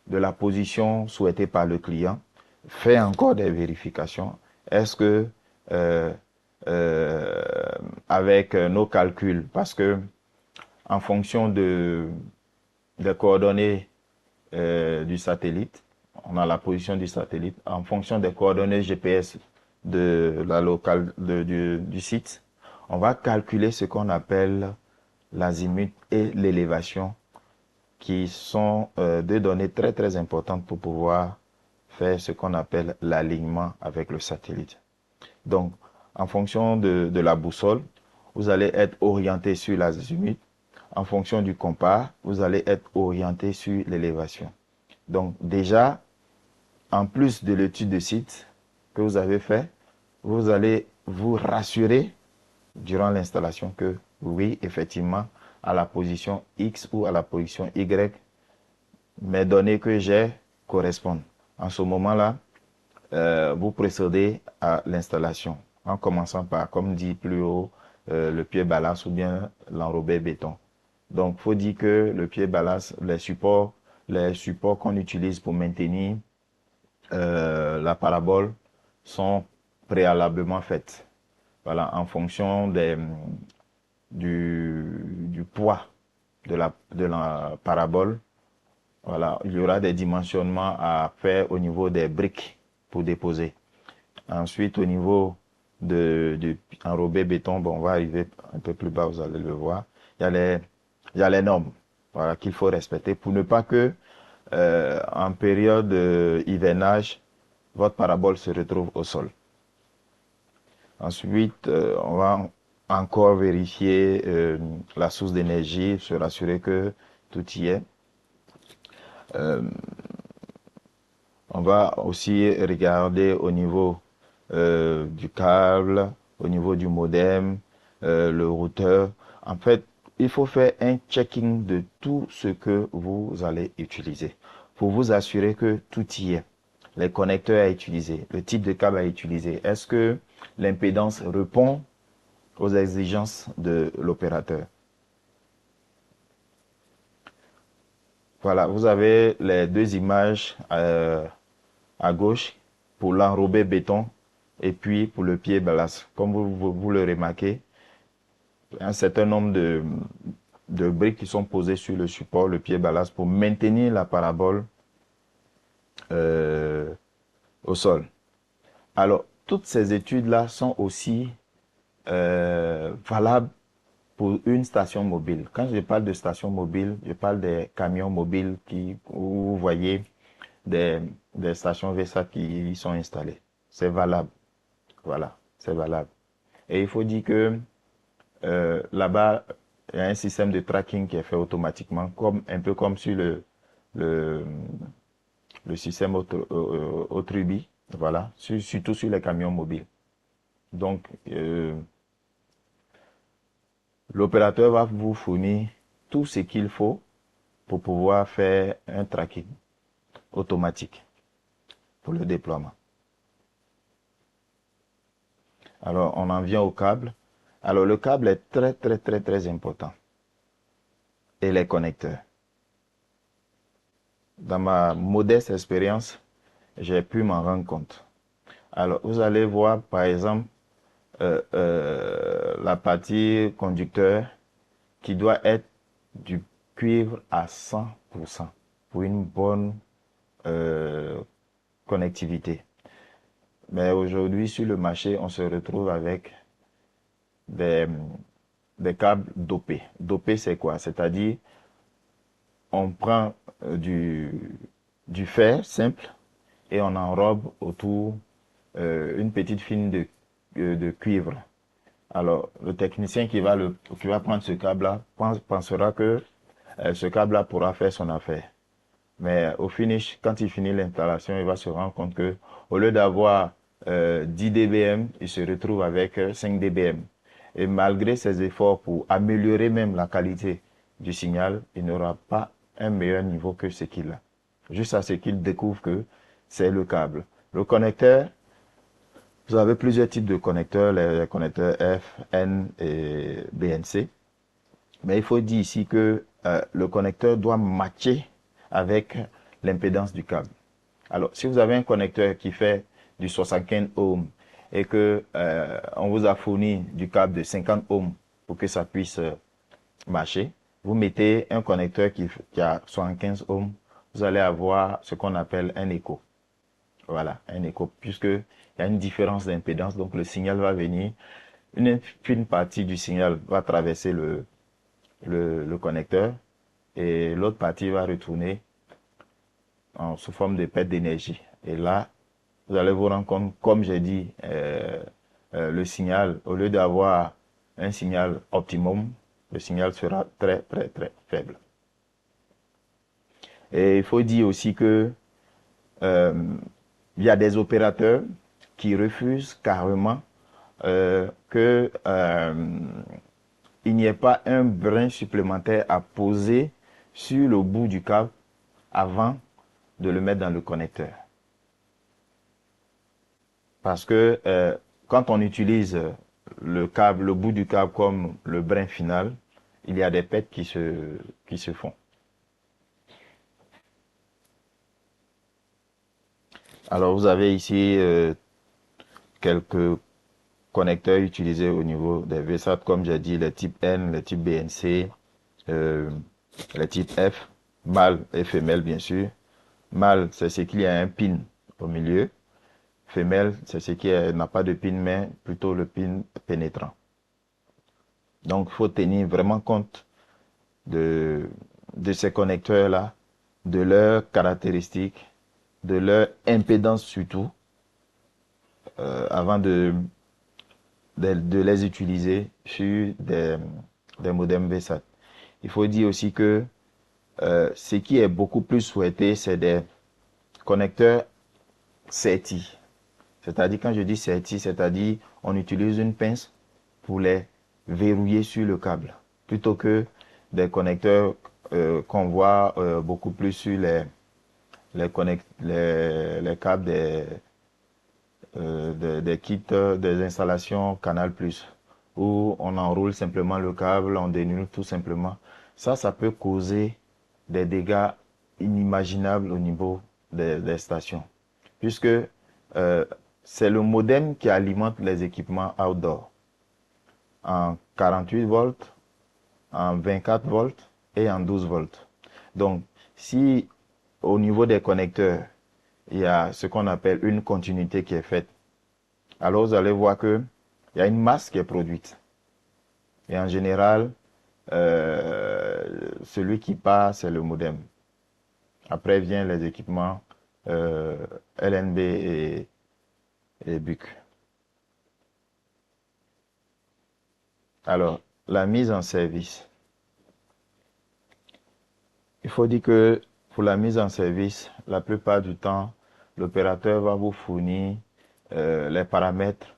la position souhaitée par le client, faire encore des vérifications. Est-ce que euh, avec nos calculs, parce que en fonction des coordonnées du satellite, on a la position du satellite, en fonction des coordonnées GPS de la locale du site, on va calculer ce qu'on appelle l'azimut et l'élévation, qui sont deux données très très importantes pour pouvoir faire ce qu'on appelle l'alignement avec le satellite. Donc, en fonction de la boussole, vous allez être orienté sur l'azimut. En fonction du compas, vous allez être orienté sur l'élévation. Donc, déjà, en plus de l'étude de site que vous avez fait, vous allez vous rassurer durant l'installation que oui, effectivement, à la position X ou à la position Y, mes données que j'ai correspondent. En ce moment-là, vous procédez à l'installation en commençant par, comme dit plus haut, le pied ballast ou bien l'enrobé béton. Donc, il faut dire que le pied ballast, les supports qu'on utilise pour maintenir la parabole sont préalablement faits. Voilà, en fonction du poids de la parabole. Voilà, il y aura des dimensionnements à faire au niveau des briques pour déposer. Ensuite, au niveau de enrobé béton, bon, on va arriver un peu plus bas, vous allez le voir. Il y a les normes, voilà, qu'il faut respecter pour ne pas que en période hivernage, votre parabole se retrouve au sol. Ensuite, on va encore vérifier la source d'énergie, se rassurer que tout y est. On va aussi regarder au niveau du câble, au niveau du modem, le routeur. En fait, il faut faire un checking de tout ce que vous allez utiliser pour vous assurer que tout y est. Les connecteurs à utiliser, le type de câble à utiliser. Est-ce que l'impédance répond aux exigences de l'opérateur? Voilà, vous avez les deux images à gauche pour l'enrobé béton et puis pour le pied ballast. Comme vous le remarquez, un certain nombre de briques qui sont posées sur le support, le pied ballast, pour maintenir la parabole euh, au sol. Alors, toutes ces études-là sont aussi valables pour une station mobile. Quand je parle de station mobile, je parle des camions mobiles où vous voyez des stations VESA qui y sont installées. C'est valable. Voilà, c'est valable. Et il faut dire que là-bas, il y a un système de tracking qui est fait automatiquement, un peu comme sur le, le système Otrubi, voilà, surtout sur les camions mobiles. Donc, l'opérateur va vous fournir tout ce qu'il faut pour pouvoir faire un tracking automatique pour le déploiement. Alors, on en vient au câble. Alors, le câble est très, très, très, très important. Et les connecteurs. Dans ma modeste expérience, j'ai pu m'en rendre compte. Alors, vous allez voir, par exemple, la partie conducteur qui doit être du cuivre à 100% pour une bonne euh, connectivité. Mais aujourd'hui, sur le marché, on se retrouve avec des, des câbles dopés. Dopé, c'est quoi? C'est-à-dire, on prend du fer simple et on enrobe autour une petite film de cuivre. Alors, le technicien qui va prendre ce câble-là pensera que ce câble-là pourra faire son affaire. Mais au finish, quand il finit l'installation, il va se rendre compte que au lieu d'avoir 10 dBm, il se retrouve avec 5 dBm. Et malgré ses efforts pour améliorer même la qualité du signal, il n'aura pas un meilleur niveau que ce qu'il a. Juste à ce qu'il découvre que c'est le câble. Le connecteur, vous avez plusieurs types de connecteurs, les connecteurs F, N et BNC. Mais il faut dire ici que le connecteur doit matcher avec l'impédance du câble. Alors, si vous avez un connecteur qui fait du 75 ohms et que on vous a fourni du câble de 50 ohms pour que ça puisse marcher, vous mettez un connecteur qui a 75 ohms, vous allez avoir ce qu'on appelle un écho. Voilà, un écho, puisqu'il y a une différence d'impédance, donc le signal va venir, une infime partie du signal va traverser le connecteur et l'autre partie va retourner sous forme de perte d'énergie. Et là, vous allez vous rendre compte, comme j'ai dit, le signal, au lieu d'avoir un signal optimum, le signal sera très, très, très faible. Et il faut dire aussi que il y a des opérateurs qui refusent carrément que il n'y ait pas un brin supplémentaire à poser sur le bout du câble avant de le mettre dans le connecteur. Parce que quand on utilise le câble, le bout du câble comme le brin final, il y a des pertes qui se font. Alors vous avez ici quelques connecteurs utilisés au niveau des VSAT, comme j'ai dit, les types N, les types BNC, euh, les types F, mâle et femelle bien sûr. Mâle, c'est ce qu'il y a un pin au milieu. Femelle, c'est ce qui n'a pas de pin, mais plutôt le pin pénétrant. Donc, il faut tenir vraiment compte de, de ces connecteurs-là, de leurs caractéristiques, de leur impédance surtout, avant de les utiliser sur des modems VSAT. Il faut dire aussi que ce qui est beaucoup plus souhaité, c'est des connecteurs SETI. C'est-à-dire, quand je dis SETI, c'est-à-dire on utilise une pince pour les verrouiller sur le câble, plutôt que des connecteurs qu'on voit beaucoup plus sur les câbles des kits des installations Canal+, où on enroule simplement le câble, on dénule tout simplement. Ça peut causer des dégâts inimaginables au niveau des stations, puisque c'est le modem qui alimente les équipements outdoor en 48 volts, en 24 volts et en 12 volts. Donc, si au niveau des connecteurs, il y a ce qu'on appelle une continuité qui est faite, alors vous allez voir que il y a une masse qui est produite. Et en général, celui qui part, c'est le modem. Après vient les équipements LNB et BUC. Alors, la mise en service. Il faut dire que pour la mise en service, la plupart du temps, l'opérateur va vous fournir les paramètres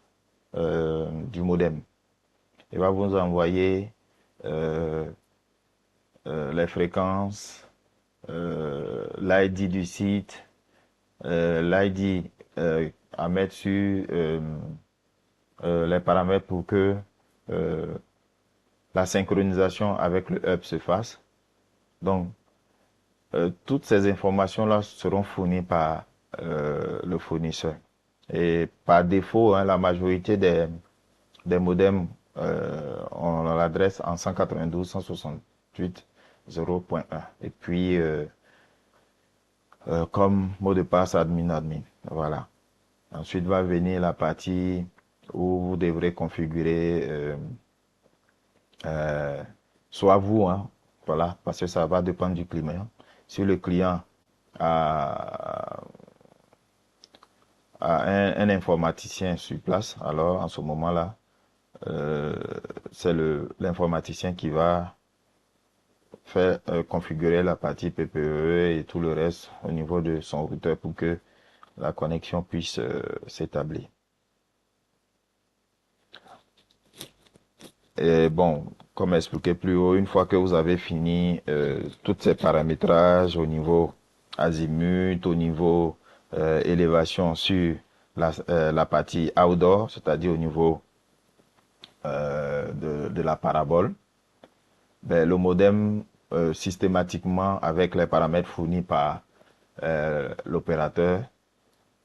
du modem. Il va vous envoyer euh, les fréquences, l'ID du site, l'ID à mettre sur les paramètres pour que euh, la synchronisation avec le hub se fasse. Donc, toutes ces informations-là seront fournies par le fournisseur. Et par défaut, hein, la majorité des modems, on l'adresse en 192.168.0.1. Et puis, comme mot de passe admin. Voilà. Ensuite va venir la partie où vous devrez configurer soit vous, hein, voilà, parce que ça va dépendre du client. Si le client a, a un informaticien sur place, alors en ce moment-là, euh, c'est l'informaticien qui va faire configurer la partie PPE et tout le reste au niveau de son routeur pour que la connexion puisse s'établir. Et bon, comme expliqué plus haut, une fois que vous avez fini tous ces paramétrages au niveau azimut, au niveau élévation sur la partie outdoor, c'est-à-dire au niveau de la parabole, ben, le modem systématiquement avec les paramètres fournis par l'opérateur,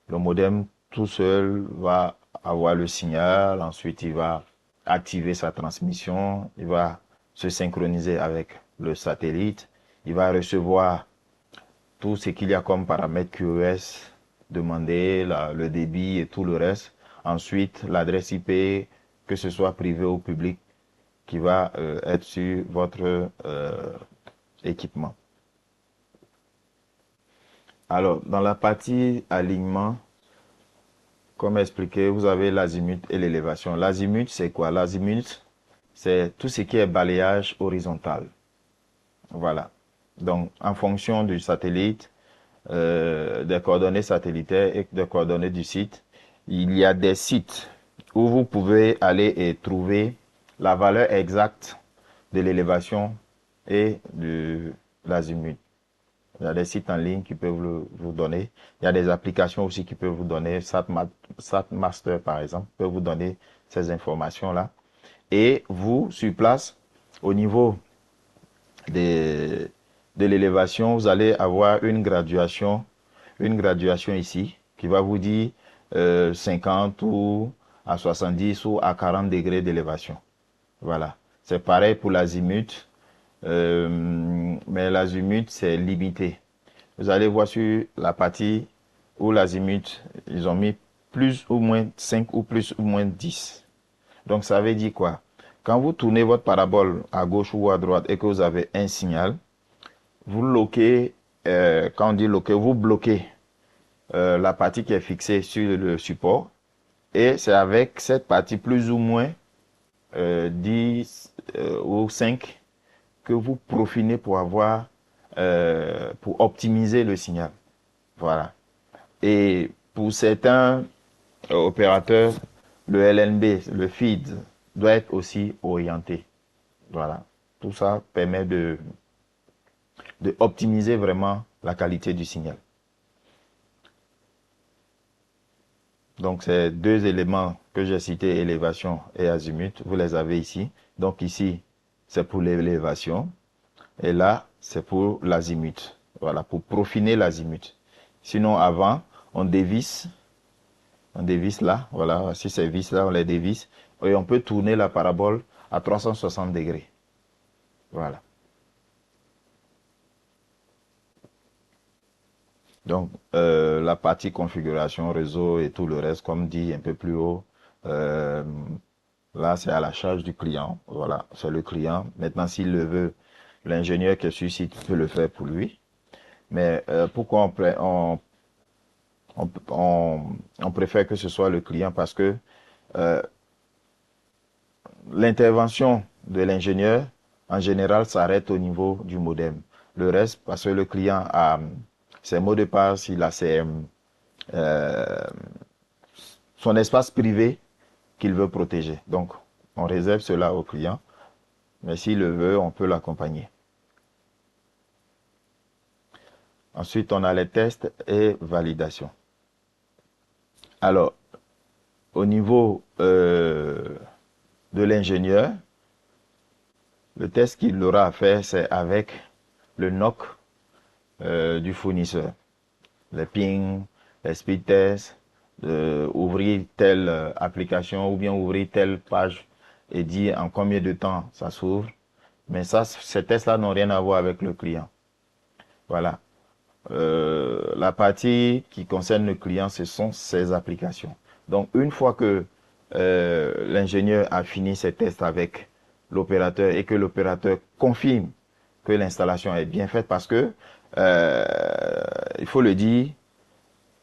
le modem tout seul va avoir le signal, ensuite il va activer sa transmission, il va se synchroniser avec le satellite, il va recevoir tout ce qu'il y a comme paramètres QoS, demander le débit et tout le reste. Ensuite, l'adresse IP, que ce soit privé ou public, qui va être sur votre équipement. Alors, dans la partie alignement, comme expliqué, vous avez l'azimut et l'élévation. L'azimut, c'est quoi? L'azimut, c'est tout ce qui est balayage horizontal. Voilà. Donc, en fonction du satellite, des coordonnées satellitaires et des coordonnées du site, il y a des sites où vous pouvez aller et trouver la valeur exacte de l'élévation et de l'azimut. Il y a des sites en ligne qui peuvent vous donner. Il y a des applications aussi qui peuvent vous donner. SatMaster, par exemple, peut vous donner ces informations-là. Et vous, sur place, au niveau des, de l'élévation, vous allez avoir une graduation ici qui va vous dire 50 ou à 70 ou à 40 degrés d'élévation. Voilà. C'est pareil pour l'azimut, mais l'azimut, c'est limité. Vous allez voir sur la partie où l'azimut, ils ont mis plus ou moins 5 ou plus ou moins 10. Donc ça veut dire quoi? Quand vous tournez votre parabole à gauche ou à droite et que vous avez un signal, vous loquez, quand on dit loquer, vous bloquez la partie qui est fixée sur le support. Et c'est avec cette partie plus ou moins 10 ou 5 que vous profinez pour avoir, pour optimiser le signal. Voilà. Et pour certains opérateurs, le LNB, le feed, doit être aussi orienté. Voilà. Tout ça permet de optimiser vraiment la qualité du signal. Donc, ces deux éléments que j'ai cités, élévation et azimut, vous les avez ici. Donc, ici, c'est pour l'élévation. Et là, c'est pour l'azimut. Voilà, pour profiner l'azimut. Sinon, avant, on dévisse là. Voilà, si ces vis là, on les dévisse. Et on peut tourner la parabole à 360 degrés. Voilà. Donc, la partie configuration, réseau et tout le reste, comme dit un peu plus haut, là, c'est à la charge du client. Voilà, c'est le client. Maintenant, s'il le veut, l'ingénieur qui est sur site peut le faire pour lui. Mais pourquoi on préfère que ce soit le client? Parce que euh, l'intervention de l'ingénieur, en général, s'arrête au niveau du modem. Le reste, parce que le client a ses mots de passe, il a euh, son espace privé qu'il veut protéger. Donc, on réserve cela au client, mais s'il le veut, on peut l'accompagner. Ensuite, on a les tests et validations. Alors, au niveau de l'ingénieur, le test qu'il aura à faire, c'est avec le NOC du fournisseur. Les ping, les speed tests, ouvrir telle application ou bien ouvrir telle page et dire en combien de temps ça s'ouvre. Mais ça, ces tests-là n'ont rien à voir avec le client. Voilà. La partie qui concerne le client, ce sont ses applications. Donc, une fois que l'ingénieur a fini ses tests avec l'opérateur et que l'opérateur confirme que l'installation est bien faite, parce que, euh, il faut le dire,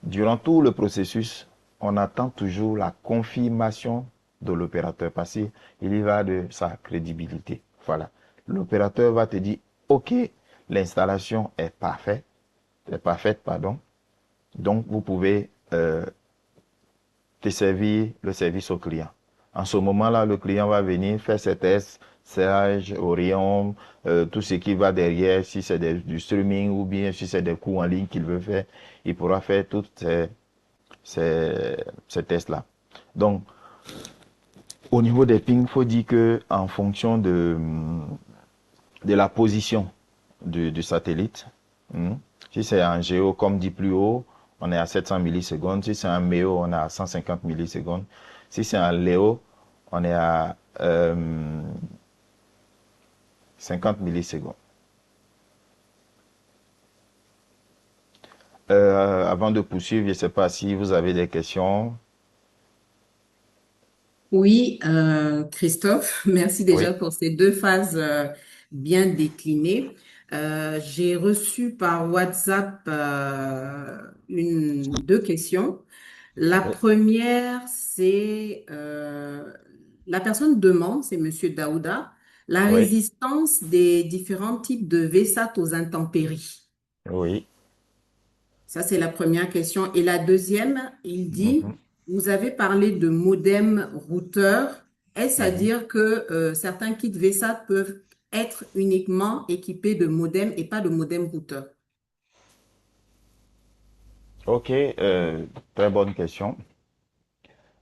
durant tout le processus, on attend toujours la confirmation de l'opérateur parce qu'il y va de sa crédibilité. Voilà. L'opérateur va te dire, OK, l'installation est parfaite, pardon. Donc, vous pouvez desservir le service au client. En ce moment-là, le client va venir faire ses tests, Sage, Orion, tout ce qui va derrière, si c'est du streaming ou bien si c'est des cours en ligne qu'il veut faire, il pourra faire tous ces tests-là. Donc, au niveau des pings, il faut dire que en fonction de la position du satellite, si c'est en géo, comme dit plus haut, on est à 700 millisecondes. Si c'est en méo, on est à 150 millisecondes. Si c'est en léo, on est à 50 millisecondes. Avant de poursuivre, je ne sais pas si vous avez des questions. Oui, Christophe, merci déjà Oui, pour ces deux phases bien déclinées. J'ai reçu par WhatsApp deux questions. La oui, première, c'est la personne demande, c'est Monsieur Daouda, la oui, résistance des différents types de VSAT aux intempéries. oui. Ça, c'est la première question. Et la deuxième, il dit, Mhm, vous avez parlé de modem routeur. Est-ce à mhm. dire que certains kits VSAT peuvent être uniquement équipés de modem et pas de modem routeur? Ok, très bonne question.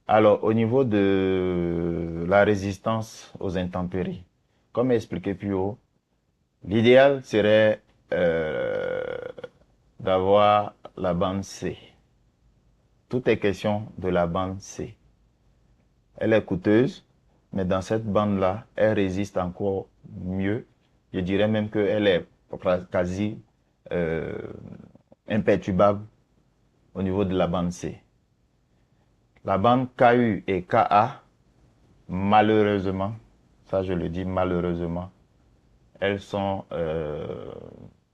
Alors, au niveau de la résistance aux intempéries, comme expliqué plus haut, l'idéal serait d'avoir la bande C. Tout est question de la bande C. Elle est coûteuse, mais dans cette bande-là, elle résiste encore mieux. Je dirais même qu'elle est quasi euh, imperturbable au niveau de la bande C. La bande KU et KA, malheureusement, ça je le dis malheureusement, elles sont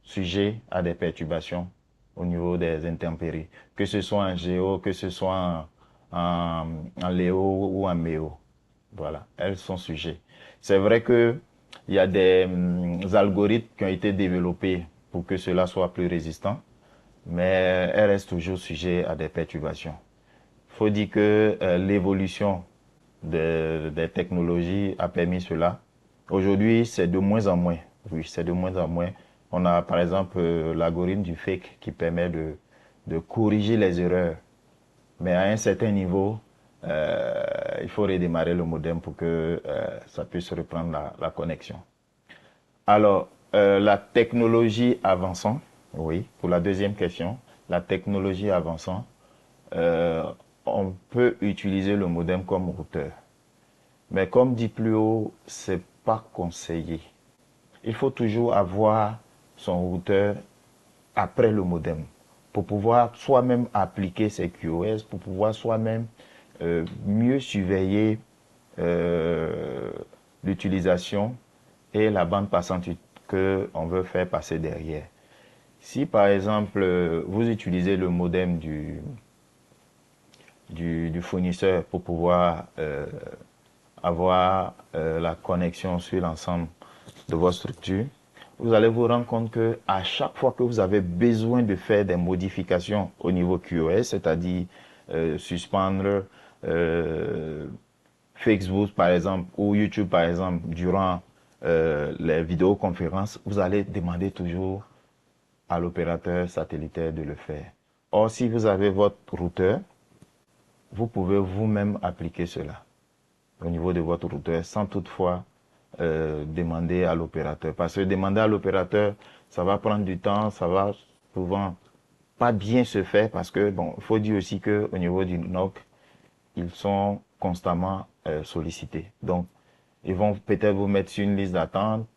sujets à des perturbations au niveau des intempéries, que ce soit en géo, que ce soit en léo ou en méo. Voilà, elles sont sujets. C'est vrai que il y a des algorithmes qui ont été développés pour que cela soit plus résistant, mais elles restent toujours sujets à des perturbations. Il faut dire que l'évolution des technologies a permis cela. Aujourd'hui, c'est de moins en moins. Oui, c'est de moins en moins. On a par exemple l'algorithme du fake qui permet de corriger les erreurs. Mais à un certain niveau, il faut redémarrer le modem pour que ça puisse reprendre la connexion. Alors, la technologie avançant, oui, pour la deuxième question, la technologie avançant, euh, on peut utiliser le modem comme routeur. Mais comme dit plus haut, c'est pas conseillé. Il faut toujours avoir son routeur après le modem pour pouvoir soi-même appliquer ses QoS, pour pouvoir soi-même mieux surveiller euh, l'utilisation et la bande passante que on veut faire passer derrière. Si par exemple vous utilisez le modem du fournisseur pour pouvoir avoir la connexion sur l'ensemble de votre structure, vous allez vous rendre compte que à chaque fois que vous avez besoin de faire des modifications au niveau QoS, c'est-à-dire suspendre Facebook par exemple ou YouTube par exemple durant les vidéoconférences, vous allez demander toujours à l'opérateur satellitaire de le faire. Or, si vous avez votre routeur, vous pouvez vous-même appliquer cela. au niveau de votre routeur sans toutefois demander à l'opérateur. Parce que demander à l'opérateur, ça va prendre du temps, ça va souvent pas bien se faire parce que, bon, il faut dire aussi qu'au niveau du NOC, ils sont constamment sollicités. Donc, ils vont peut-être vous mettre sur une liste d'attente.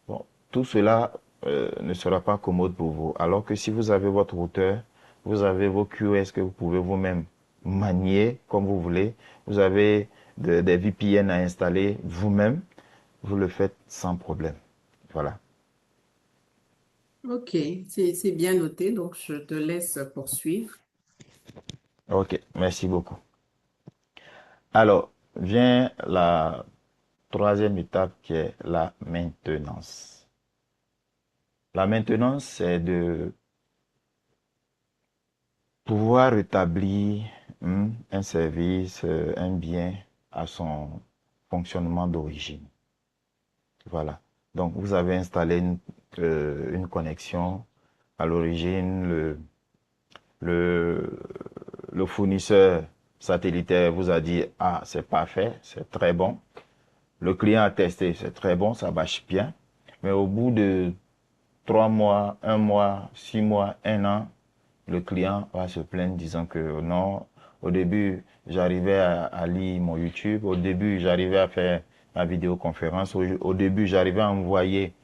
Bon, tout cela ne sera pas commode pour vous. Alors que si vous avez votre routeur, vous avez vos QoS que vous pouvez vous-même manier comme vous voulez. Vous avez des VPN à installer vous-même. Vous le faites sans problème. Voilà. Ok, c'est bien noté, donc je te laisse poursuivre. Ok, merci beaucoup. Alors, vient la troisième étape qui est la maintenance. La maintenance, c'est de pouvoir rétablir un service, un bien à son fonctionnement d'origine. Voilà. Donc, vous avez installé une connexion. À l'origine, le, le fournisseur satellitaire vous a dit, ah, c'est parfait, c'est très bon. Le client a testé, c'est très bon, ça marche bien. Mais au bout de 3 mois, 1 mois, 6 mois, 1 an, le client va se plaindre disant que non, au début, j'arrivais à lire mon YouTube, au début, j'arrivais à faire ma vidéoconférence, au début, j'arrivais à envoyer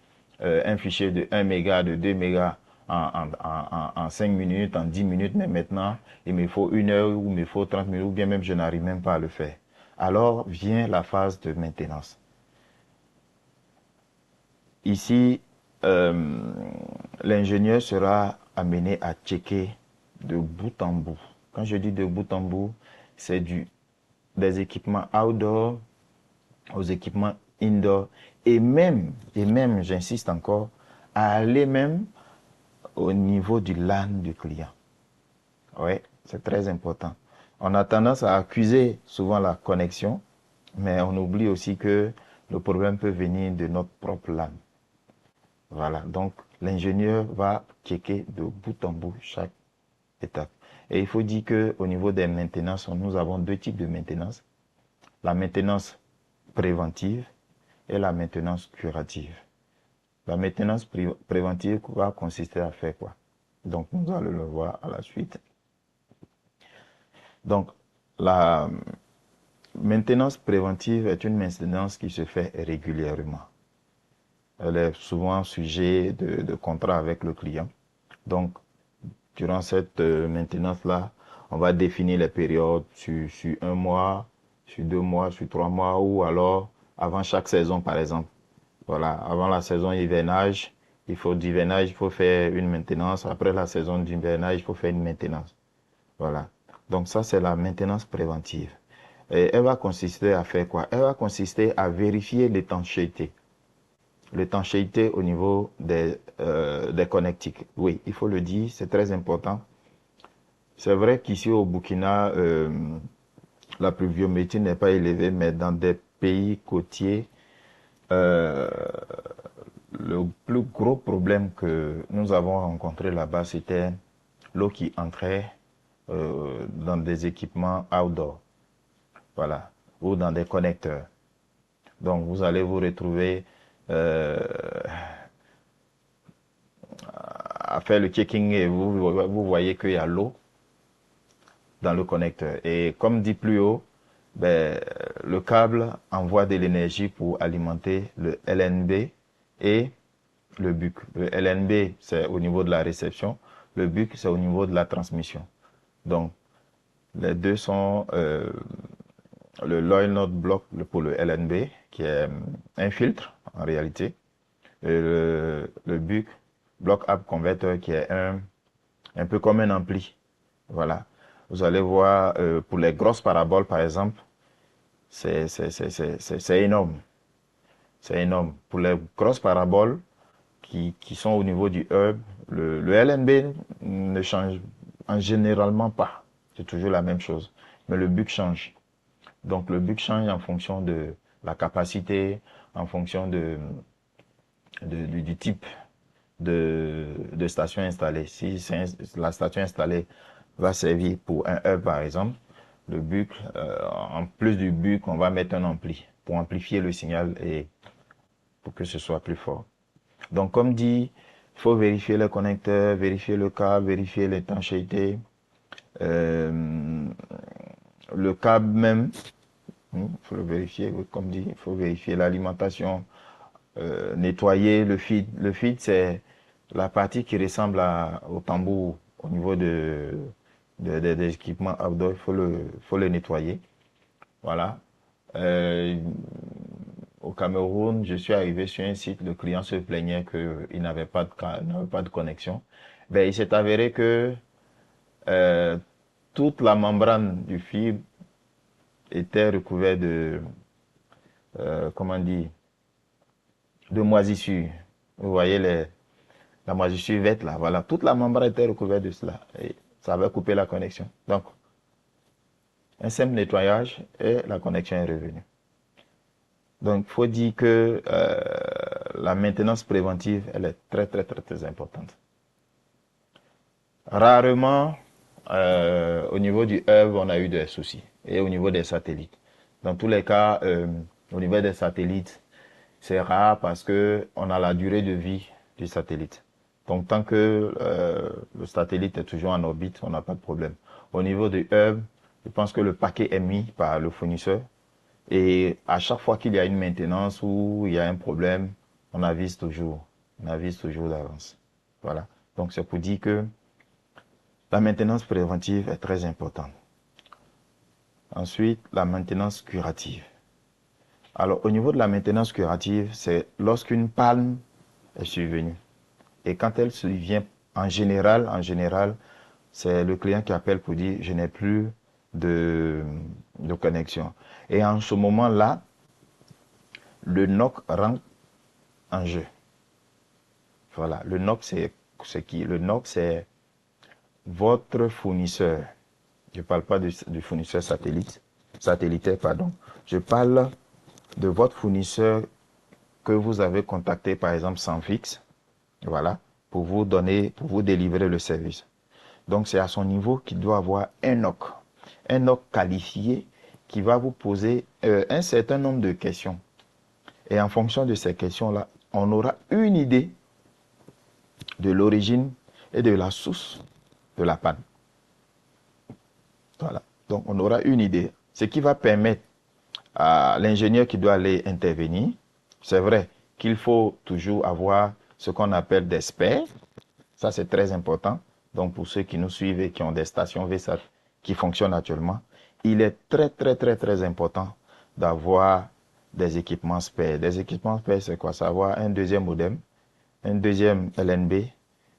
un fichier de 1 méga, de 2 mégas en 5 minutes, en 10 minutes, mais maintenant, il me faut 1 heure ou il me faut 30 minutes, ou bien même je n'arrive même pas à le faire. Alors vient la phase de maintenance. Ici, euh, l'ingénieur sera amené à checker de bout en bout. Quand je dis de bout en bout, c'est des équipements outdoor aux équipements indoor et même, j'insiste encore, à aller même au niveau du LAN du client. Oui, c'est très important. On a tendance à accuser souvent la connexion, mais on oublie aussi que le problème peut venir de notre propre LAN. Voilà, donc l'ingénieur va checker de bout en bout chaque étape. Et il faut dire qu'au niveau des maintenances, nous avons deux types de maintenance. La maintenance préventive et la maintenance curative. La maintenance préventive va consister à faire quoi? Donc, nous allons le voir à la suite. Donc, la maintenance préventive est une maintenance qui se fait régulièrement. Elle est souvent sujet de contrat avec le client. Donc, durant cette maintenance-là, on va définir les périodes sur 1 mois, sur 2 mois, sur 3 mois, ou alors avant chaque saison, par exemple. Voilà, avant la saison hivernage, il faut faire une maintenance. Après la saison d'hivernage, il faut faire une maintenance. Voilà. Donc ça, c'est la maintenance préventive. Et elle va consister à faire quoi? Elle va consister à vérifier l'étanchéité. L'étanchéité au niveau des connectiques. Oui, il faut le dire, c'est très important. C'est vrai qu'ici au Burkina, la pluviométrie n'est pas élevée, mais dans des pays côtiers, euh, le plus gros problème que nous avons rencontré là-bas, c'était l'eau qui entrait dans des équipements outdoor, voilà, ou dans des connecteurs. Donc, vous allez vous retrouver euh, à faire le checking et vous voyez qu'il y a l'eau dans le connecteur. Et comme dit plus haut, ben, le câble envoie de l'énergie pour alimenter le LNB et le BUC. Le LNB, c'est au niveau de la réception. Le BUC, c'est au niveau de la transmission. Donc, les deux sont le Loyal Node Block pour le LNB, qui est un filtre en réalité, et le BUC, Block App Converter, qui est un peu comme un ampli. Voilà. Vous allez voir, pour les grosses paraboles, par exemple, c'est énorme. C'est énorme. Pour les grosses paraboles qui sont au niveau du hub, le LNB ne change en généralement pas. C'est toujours la même chose. Mais le BUC change. Donc le BUC change en fonction de la capacité, en fonction du type de station installée. Si la station installée va servir pour un hub, par exemple, Le bucle, en plus du bucle, on va mettre un ampli pour amplifier le signal et pour que ce soit plus fort. Donc, comme dit, il faut vérifier le connecteur, vérifier le câble, vérifier l'étanchéité, euh, le câble même. Il faut le vérifier, comme dit, il faut vérifier l'alimentation, nettoyer le feed. Le feed, c'est la partie qui ressemble au tambour au niveau des équipements outdoor. Il faut le nettoyer. Voilà. Euh, Au Cameroun, je suis arrivé sur un site, le client se plaignait qu'il n'avait pas de connexion. Ben, il s'est avéré que euh, toute la membrane du fibre était recouverte comment dire, de moisissures. Vous voyez la moisissure verte là, voilà. Toute la membrane était recouverte de cela. Et ça avait coupé la connexion. Donc, un simple nettoyage et la connexion est revenue. Donc, il faut dire que la maintenance préventive, elle est très, très, très, très importante. Rarement, au niveau du hub, on a eu des soucis. Et au niveau des satellites. Dans tous les cas, au niveau des satellites, c'est rare parce que on a la durée de vie du satellite. Donc, tant que le satellite est toujours en orbite, on n'a pas de problème. Au niveau du hub, je pense que le paquet est mis par le fournisseur. Et à chaque fois qu'il y a une maintenance ou il y a un problème, on avise toujours. On avise toujours d'avance. Voilà. Donc, c'est pour dire que la maintenance préventive est très importante. Ensuite, la maintenance curative. Alors, au niveau de la maintenance curative, c'est lorsqu'une panne est survenue. Et quand elle survient, en général, c'est le client qui appelle pour dire je n'ai plus de connexion. Et en ce moment-là, le NOC rentre en jeu. Voilà, le NOC c'est qui? Le NOC c'est votre fournisseur. Je ne parle pas du fournisseur satellitaire, pardon. Je parle de votre fournisseur que vous avez contacté, par exemple, sans fixe, voilà, pour vous délivrer le service. Donc, c'est à son niveau qu'il doit avoir un NOC qualifié qui va vous poser un certain nombre de questions. Et en fonction de ces questions-là, on aura une idée de l'origine et de la source de la panne. Voilà. Donc, on aura une idée. Ce qui va permettre à l'ingénieur qui doit aller intervenir, c'est vrai qu'il faut toujours avoir ce qu'on appelle des experts. Ça, c'est très important. Donc, pour ceux qui nous suivent et qui ont des stations VSAT qui fonctionnent actuellement, il est très, très, très, très important d'avoir des équipements spares. Des équipements spares, c'est quoi? Savoir un deuxième modem, un deuxième LNB,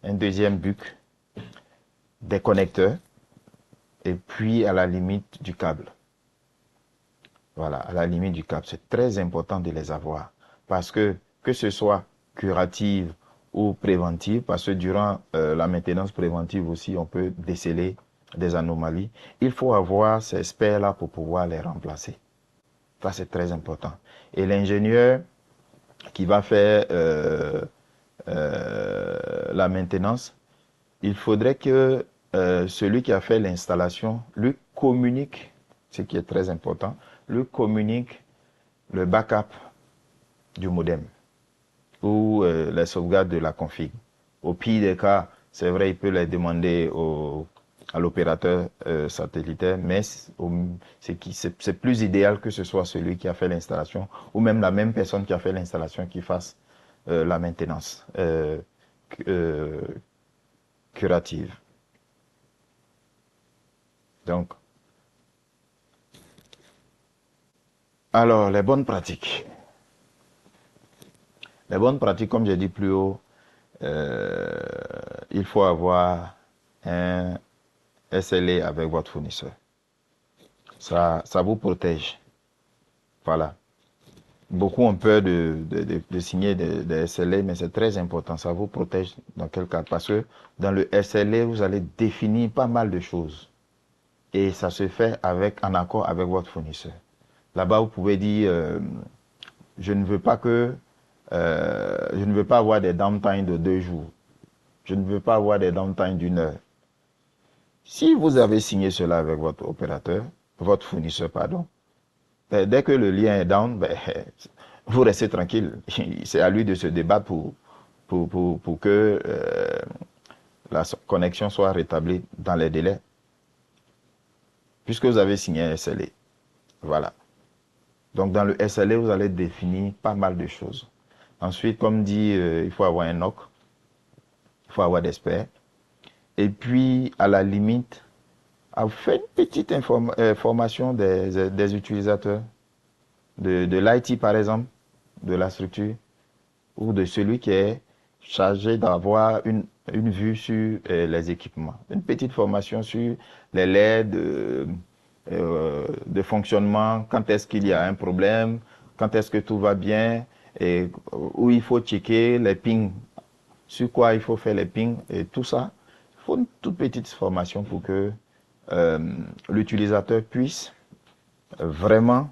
un deuxième BUC, des connecteurs, et puis à la limite du câble. Voilà, à la limite du câble. C'est très important de les avoir. Parce que ce soit curative ou préventive, parce que durant la maintenance préventive aussi, on peut déceler des anomalies. Il faut avoir ces experts-là pour pouvoir les remplacer. Ça, c'est très important. Et l'ingénieur qui va faire la maintenance, il faudrait que celui qui a fait l'installation lui communique, ce qui est très important, lui communique le backup du modem ou les sauvegardes de la config. Au pire des cas, c'est vrai, il peut les demander à l'opérateur satellitaire, mais c'est plus idéal que ce soit celui qui a fait l'installation ou même la même personne qui a fait l'installation qui fasse la maintenance curative. Donc, alors, les bonnes pratiques. Les bonnes pratiques, comme j'ai dit plus haut, il faut avoir un SLA avec votre fournisseur. Ça vous protège. Voilà. Beaucoup ont peur de signer des SLA, mais c'est très important. Ça vous protège dans quel cas? Parce que dans le SLA, vous allez définir pas mal de choses. Et ça se fait en accord avec votre fournisseur. Là-bas, vous pouvez dire, je ne veux pas avoir des downtime de 2 jours. Je ne veux pas avoir des downtime d'1 heure. Si vous avez signé cela avec votre opérateur, votre fournisseur, pardon. Dès que le lien est down, ben, vous restez tranquille. C'est à lui de se débattre pour que la connexion soit rétablie dans les délais, puisque vous avez signé un SLA. Voilà. Donc dans le SLA, vous allez définir pas mal de choses. Ensuite, comme dit, il faut avoir un NOC, il faut avoir des experts. Et puis, à la limite, fait une petite formation des utilisateurs, de l'IT par exemple, de la structure, ou de celui qui est chargé d'avoir une vue sur les équipements. Une petite formation sur les LED de fonctionnement, quand est-ce qu'il y a un problème, quand est-ce que tout va bien, et où il faut checker les pings, sur quoi il faut faire les pings, et tout ça. Il faut une toute petite formation pour que l'utilisateur puisse vraiment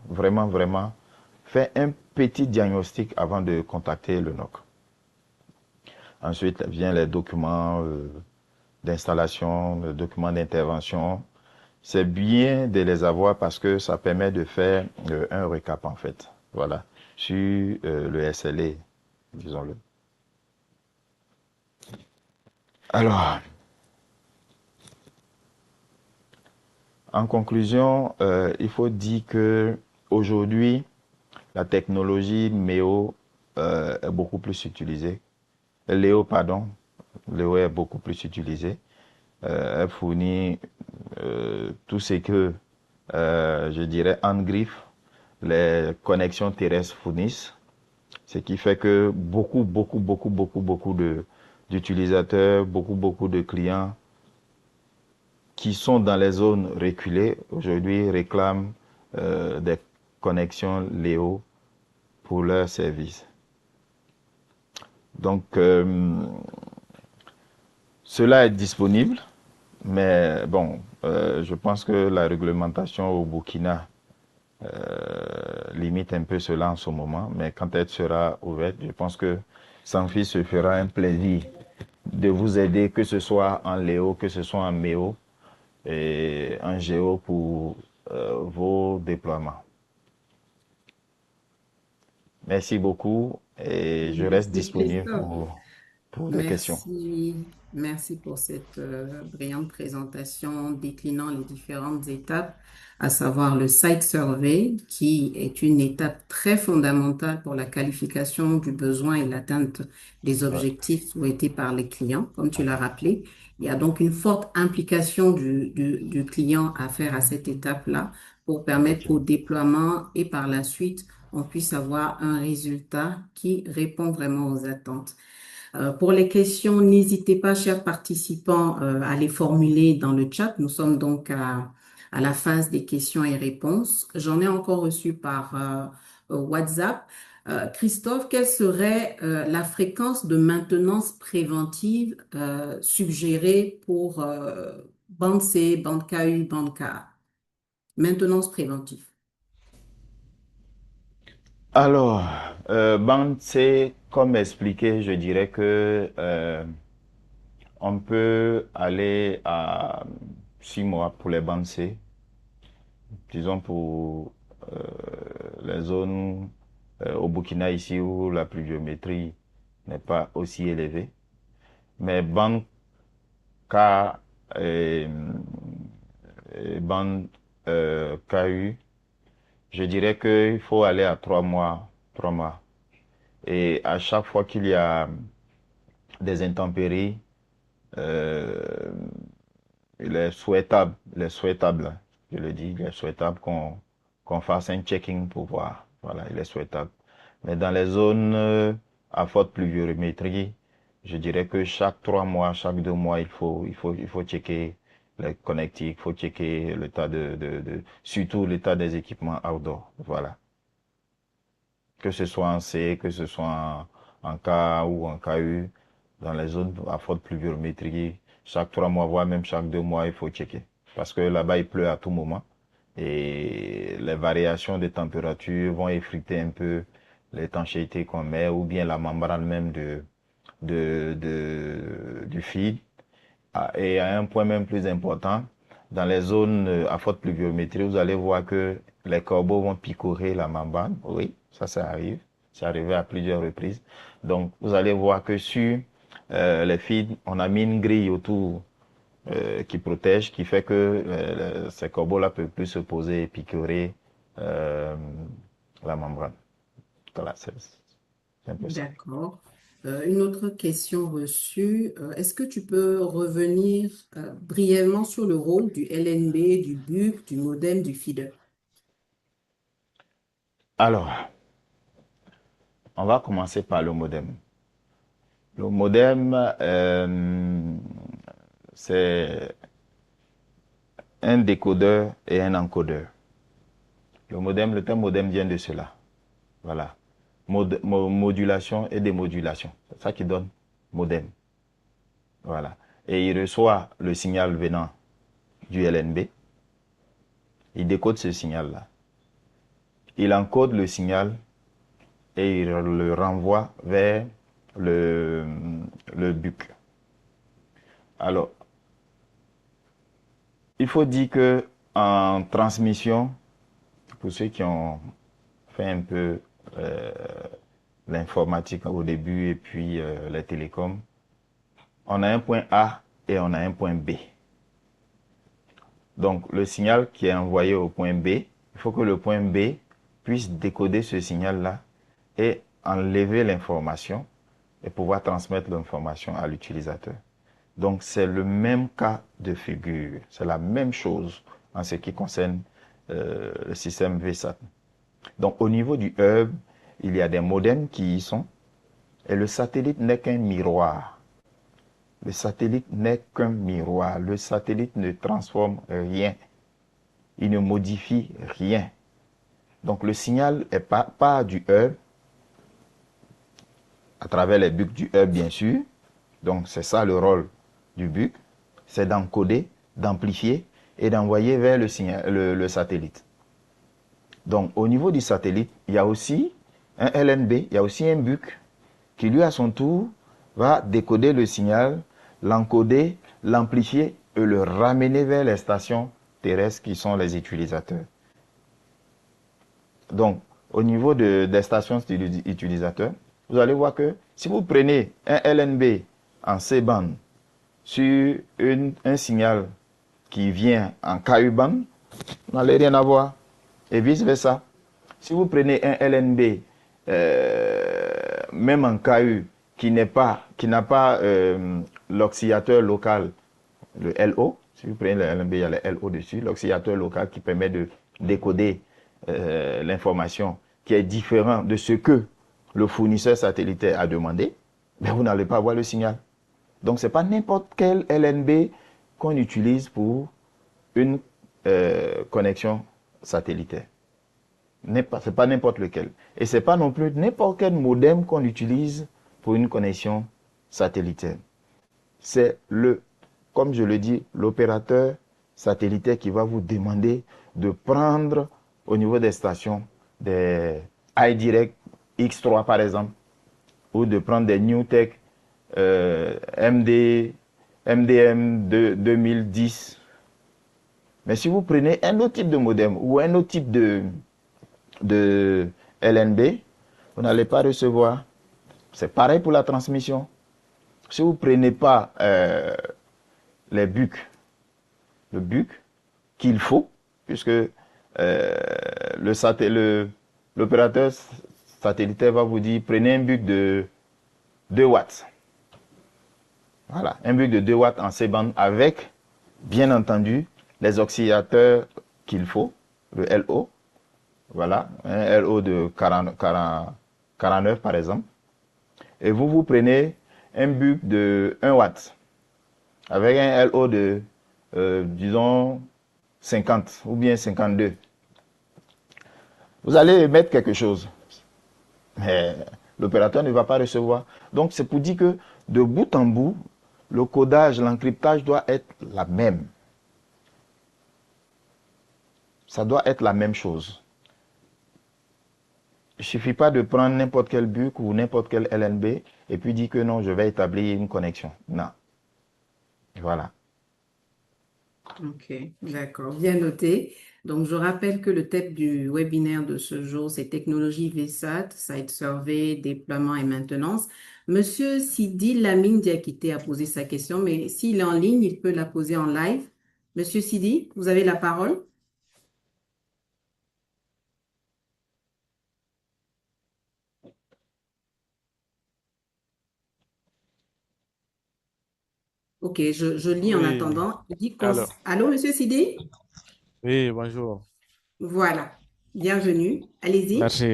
faire un petit diagnostic avant de contacter le NOC. Ensuite vient les documents d'installation, les documents d'intervention. C'est bien de les avoir parce que ça permet de faire un récap en fait. Voilà, sur le SLA, disons-le. Alors, en conclusion, il faut dire que aujourd'hui, la technologie MEO est beaucoup plus utilisée. Léo, pardon. Léo est beaucoup plus utilisée. Elle fournit tout ce que, je dirais, en griffe, les connexions terrestres fournissent. Ce qui fait que beaucoup d'utilisateurs, beaucoup de clients qui sont dans les zones reculées, aujourd'hui réclament des connexions Léo pour leur service. Donc, cela est disponible, mais bon, je pense que la réglementation au Burkina limite un peu cela en ce moment, mais quand elle sera ouverte, je pense que Sanfi se fera un plaisir de vous aider, que ce soit en Léo, que ce soit en Méo et en Géo pour vos déploiements. Merci beaucoup et je reste Merci, disponible Christophe. pour des questions. Merci pour cette brillante présentation déclinant les différentes étapes, à savoir le site survey, qui est une étape très fondamentale pour la qualification du besoin et l'atteinte des Ouais, objectifs souhaités par les clients, comme tu l'as rappelé. Il y a donc une forte implication du client à faire à cette étape-là pour permettre qu'au effectivement. déploiement et par la suite, on puisse avoir un résultat qui répond vraiment aux attentes. Pour les questions, n'hésitez pas, chers participants, à les formuler dans le chat. Nous sommes donc à la phase des questions et réponses. J'en ai encore reçu par WhatsApp. Christophe, quelle serait la fréquence de maintenance préventive suggérée pour bande C, bande KU, bande K? Maintenance préventive. Alors, bande C, comme expliqué, je dirais que on peut aller à 6 mois pour les bandes C, disons pour les zones au Burkina ici où la pluviométrie n'est pas aussi élevée. Mais bande K et, et bande KU, je dirais qu'il faut aller à 3 mois, 3 mois. Et à chaque fois qu'il y a des intempéries, euh, il est souhaitable, je le dis, il est souhaitable qu'on fasse un checking pour voir. Voilà, il est souhaitable. Mais dans les zones à forte pluviométrie, je dirais que chaque 3 mois, chaque 2 mois, il faut checker les connectiques, il faut checker l'état surtout l'état des équipements outdoor. Voilà. Que ce soit en C, que ce soit en K ou en KU, dans les zones à forte pluviométrie, chaque 3 mois, voire même chaque 2 mois, il faut checker. Parce que là-bas, il pleut à tout moment et les variations de température vont effriter un peu l'étanchéité qu'on met ou bien la membrane même du feed. Et à un point même plus important, dans les zones à forte pluviométrie, vous allez voir que les corbeaux vont picorer la membrane. Oui, ça arrive. C'est arrivé à plusieurs reprises. Donc, vous allez voir que sur les fils, on a mis une grille autour qui protège, qui fait que ces corbeaux-là ne peuvent plus se poser et picorer euh, la membrane. Voilà, c'est un peu ça. D'accord. Une autre question reçue. Est-ce que tu peux revenir brièvement sur le rôle du LNB, du BUC, du modem, du feeder? Alors, on va commencer par le modem. Le modem, c'est un décodeur et un encodeur. Le terme modem vient de cela. Voilà. Modulation et démodulation. C'est ça qui donne modem. Voilà. Et il reçoit le signal venant du LNB. Il décode ce signal-là. Il encode le signal et il le renvoie vers le BUC. Alors, il faut dire que en transmission, pour ceux qui ont fait un peu euh, l'informatique au début et puis les télécoms, on a un point A et on a un point B. Donc le signal qui est envoyé au point B, il faut que le point B puisse décoder ce signal-là et enlever l'information et pouvoir transmettre l'information à l'utilisateur. Donc c'est le même cas de figure, c'est la même chose en ce qui concerne le système VSAT. Donc au niveau du hub, il y a des modems qui y sont et le satellite n'est qu'un miroir. Le satellite n'est qu'un miroir. Le satellite ne transforme rien. Il ne modifie rien. Donc le signal est part du hub, à travers les bucs du hub bien sûr. Donc c'est ça le rôle du buc, c'est d'encoder, d'amplifier et d'envoyer vers le satellite. Donc au niveau du satellite, il y a aussi un LNB, il y a aussi un buc qui lui à son tour va décoder le signal, l'encoder, l'amplifier et le ramener vers les stations terrestres qui sont les utilisateurs. Donc, au niveau des stations utilisateurs, vous allez voir que si vous prenez un LNB en C-band sur un signal qui vient en KU-band, vous n'allez rien avoir. Et vice-versa. Si vous prenez un LNB, même en KU, qui n'a pas l'oscillateur local, le LO, si vous prenez le LNB, il y a le LO dessus, l'oscillateur local qui permet de décoder l'information qui est différent de ce que le fournisseur satellitaire a demandé, mais vous n'allez pas avoir le signal. Donc, ce n'est pas n'importe quel LNB qu'on utilise pour une connexion satellitaire. Ce n'est pas n'importe lequel. Et ce n'est pas non plus n'importe quel modem qu'on utilise pour une connexion satellitaire. C'est comme je le dis, l'opérateur satellitaire qui va vous demander de prendre au niveau des stations des iDirect X3 par exemple, ou de prendre des NewTek MDM 2010. Mais si vous prenez un autre type de modem ou un autre type de LNB, vous n'allez pas recevoir. C'est pareil pour la transmission. Si vous ne prenez pas les bucs, le buc qu'il faut, puisque l'opérateur satellitaire va vous dire prenez un buc de 2 watts. Voilà, un buc de 2 watts en C-band avec, bien entendu, les oscillateurs qu'il faut, le LO. Voilà, un LO de 49 par exemple. Et vous prenez un buc de 1 watt avec un LO de, disons, 50 ou bien 52. Vous allez mettre quelque chose, mais l'opérateur ne va pas recevoir. Donc c'est pour dire que de bout en bout, le codage, l'encryptage doit être la même. Ça doit être la même chose. Il ne suffit pas de prendre n'importe quel buc ou n'importe quel LNB et puis dire que non, je vais établir une connexion. Non. Voilà. Ok, d'accord, bien noté. Donc, je rappelle que le thème du webinaire de ce jour, c'est technologie VSAT, Site Survey, déploiement et maintenance. Monsieur Sidi Lamine Diakité a posé sa question, mais s'il est en ligne, il peut la poser en live. Monsieur Sidi, vous avez la parole. Ok, je lis en Oui, attendant. alors, Allô, monsieur Sidi? oui, bonjour. Voilà, bienvenue. Allez-y. Merci.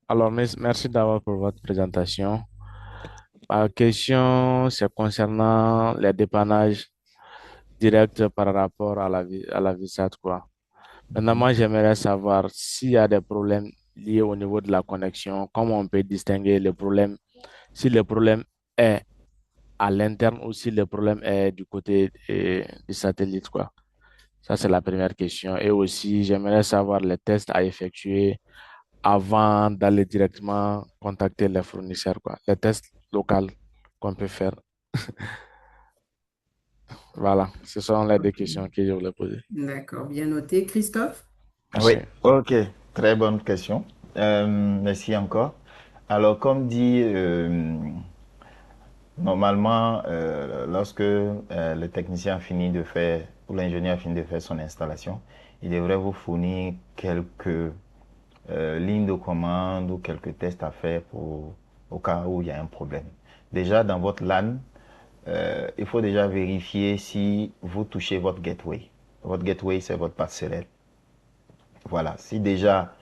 Alors, merci d'abord pour votre présentation. Ma question, c'est concernant les dépannages directs par rapport à à la VISAT, quoi. Maintenant, moi, j'aimerais savoir s'il y a des problèmes liés au niveau de la connexion, comment on peut distinguer le problème, si le problème est à l'interne ou si le problème est du côté du satellite, quoi. Ça, c'est la première question. Et aussi, j'aimerais savoir les tests à effectuer avant d'aller directement contacter les fournisseurs, quoi. Les tests locaux qu'on peut faire. Voilà, ce sont les deux Ok, questions que je voulais poser. d'accord, bien noté. Christophe? Oui, Merci. ok, très bonne question. Merci encore. Alors, comme dit, normalement, lorsque le technicien finit de faire, ou l'ingénieur finit de faire son installation, il devrait vous fournir quelques lignes de commande ou quelques tests à faire pour, au cas où il y a un problème. Déjà, dans votre LAN, il faut déjà vérifier si vous touchez votre gateway. Votre gateway, c'est votre passerelle. Voilà, si déjà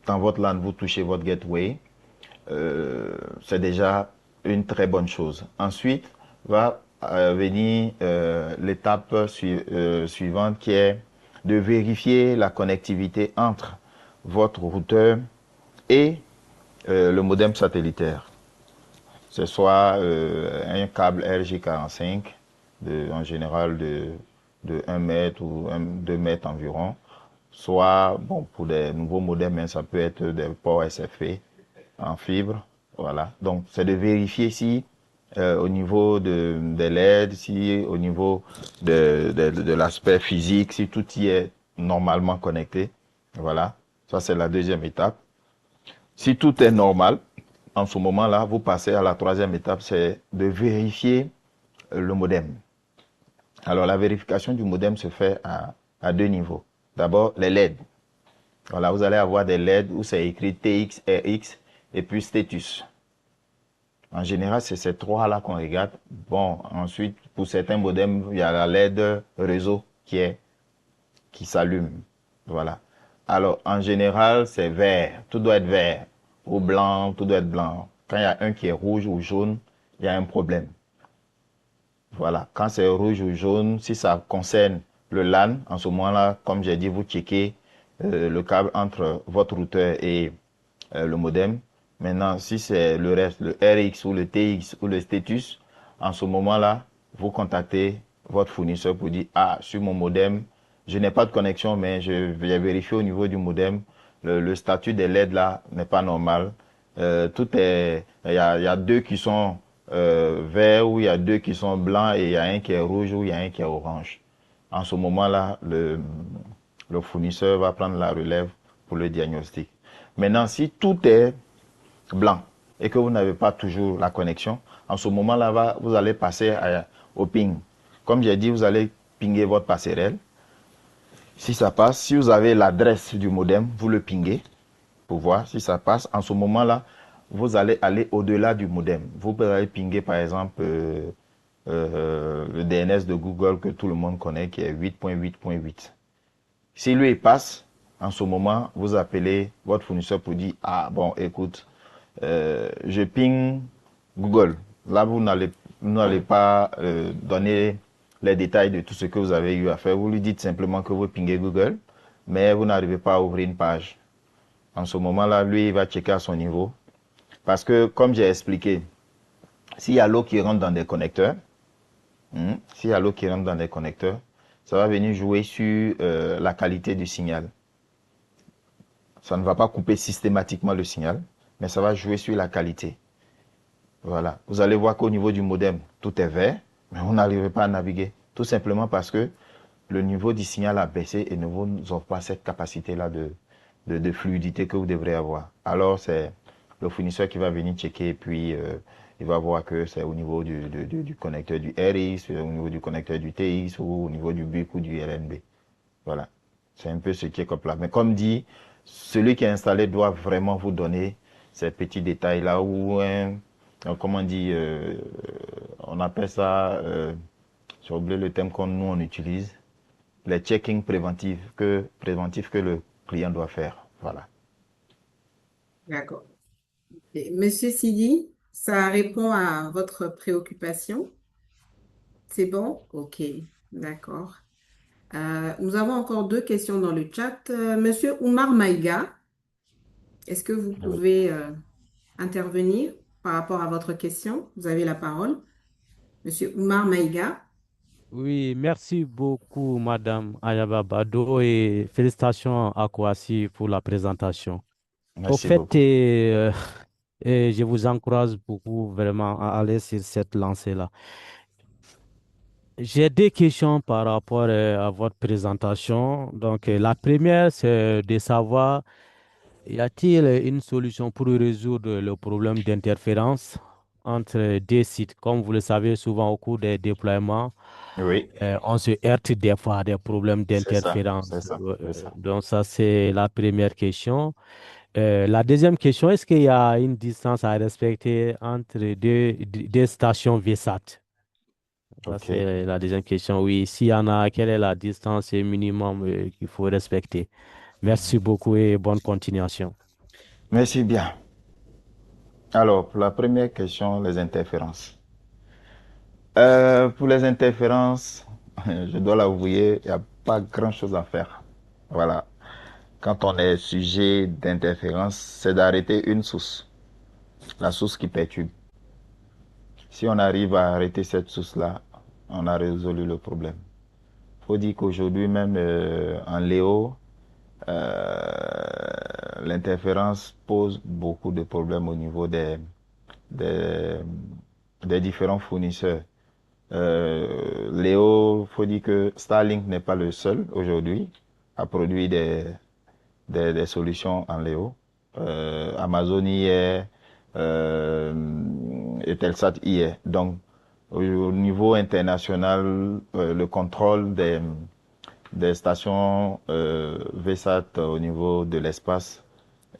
dans votre LAN, vous touchez votre gateway, c'est déjà une très bonne chose. Ensuite, va venir l'étape suivante qui est de vérifier la connectivité entre votre routeur et le modem satellitaire. Ce soit un câble RJ45 en général de 1 mètre ou 2 mètres environ, soit, bon, pour des nouveaux modems, hein, ça peut être des ports SFP en fibre. Voilà. Donc, c'est de vérifier si au niveau des LED, si au niveau de l'aspect physique, si tout y est normalement connecté. Voilà. Ça, c'est la deuxième étape. Si tout est normal, en ce moment-là, vous passez à la troisième étape, c'est de vérifier le modem. Alors, la vérification du modem se fait à deux niveaux. D'abord, les LED. Voilà, vous allez avoir des LED où c'est écrit TX, RX et puis status. En général, c'est ces trois-là qu'on regarde. Bon, ensuite, pour certains modems, il y a la LED réseau qui s'allume. Voilà. Alors, en général, c'est vert. Tout doit être vert. Ou blanc, tout doit être blanc. Quand il y a un qui est rouge ou jaune, il y a un problème. Voilà. Quand c'est rouge ou jaune, si ça concerne le LAN, en ce moment-là, comme j'ai dit, vous checkez le câble entre votre routeur et le modem. Maintenant, si c'est le reste, le RX ou le TX ou le status, en ce moment-là, vous contactez votre fournisseur pour dire, ah, sur mon modem, je n'ai pas de connexion, mais je vais vérifier au niveau du modem, le statut des LED là n'est pas normal. Il y a deux qui sont verts ou il y a deux qui sont blancs et il y a un qui est rouge ou il y a un qui est orange. En ce moment-là, le fournisseur va prendre la relève pour le diagnostic. Maintenant, si tout est blanc et que vous n'avez pas toujours la connexion, en ce moment-là, vous allez passer au ping. Comme j'ai dit, vous allez pinguer votre passerelle. Si ça passe, si vous avez l'adresse du modem, vous le pinguez pour voir si ça passe. En ce moment-là, vous allez aller au-delà du modem. Vous pouvez pinguer, par exemple, le DNS de Google que tout le monde connaît, qui est 8.8.8. Si lui il passe, en ce moment, vous appelez votre fournisseur pour dire, ah bon, écoute, je ping Google. Là, vous n'allez pas donner les détails de tout ce que vous avez eu à faire. Vous lui dites simplement que vous pingez Google, mais vous n'arrivez pas à ouvrir une page. En ce moment-là, lui, il va checker à son niveau. Parce que, comme j'ai expliqué, s'il y a l'eau qui rentre dans des connecteurs, s'il y a l'eau qui rentre dans des connecteurs, ça va venir jouer sur la qualité du signal. Ça ne va pas couper systématiquement le signal, mais ça va jouer sur la qualité. Voilà. Vous allez voir qu'au niveau du modem, tout est vert, mais vous n'arrivez pas à naviguer. Tout simplement parce que le niveau du signal a baissé et ne vous offre pas cette capacité-là de fluidité que vous devrez avoir. Alors, c'est le fournisseur qui va venir checker et puis il va voir que c'est au niveau du connecteur du RX, au niveau du connecteur du TX ou au niveau du BUC ou du LNB. Voilà. C'est un peu ce qui est comme là. Mais comme dit, celui qui est installé doit vraiment vous donner ces petits détails-là ou comment on dit, on appelle ça, j'ai oublié le terme qu'on nous on utilise, les checkings préventifs que le client doit faire. Voilà. D'accord. Et Monsieur Sidi, ça répond à votre préoccupation? C'est bon? Ok, d'accord. Nous avons encore deux questions dans le chat. Monsieur Oumar Maïga, est-ce que vous Oui. pouvez intervenir par rapport à votre question? Vous avez la parole. Monsieur Oumar Maïga. Oui, merci beaucoup, Madame Ayaba Bado, et félicitations à Kouassi pour la présentation. Au Merci fait, beaucoup. je vous encourage beaucoup vraiment à aller sur cette lancée-là. J'ai deux questions par rapport à votre présentation. Donc, la première, c'est de savoir, y a-t-il une solution pour résoudre le problème d'interférence entre deux sites? Comme vous le savez, souvent au cours des déploiements, Oui, on se heurte des fois à des problèmes c'est ça, c'est d'interférence. ça, c'est ça. Donc ça, c'est la première question. La deuxième question, est-ce qu'il y a une distance à respecter entre deux stations VSAT? Ça, OK. c'est la deuxième question. Oui, s'il y en a, quelle est la distance minimum qu'il faut respecter? Merci beaucoup et bonne continuation. Merci bien. Alors, pour la première question, les interférences. Pour les interférences, je dois l'avouer, il n'y a pas grand-chose à faire. Voilà. Quand on est sujet d'interférence, c'est d'arrêter une source, la source qui perturbe. Si on arrive à arrêter cette source-là, on a résolu le problème. Il faut dire qu'aujourd'hui, même en Léo, l'interférence pose beaucoup de problèmes au niveau des, des différents fournisseurs. Léo, faut dire que Starlink n'est pas le seul aujourd'hui à produire des solutions en Léo. Amazon y est, Eutelsat y est. Donc, au niveau international, le contrôle des stations VSAT au niveau de l'espace,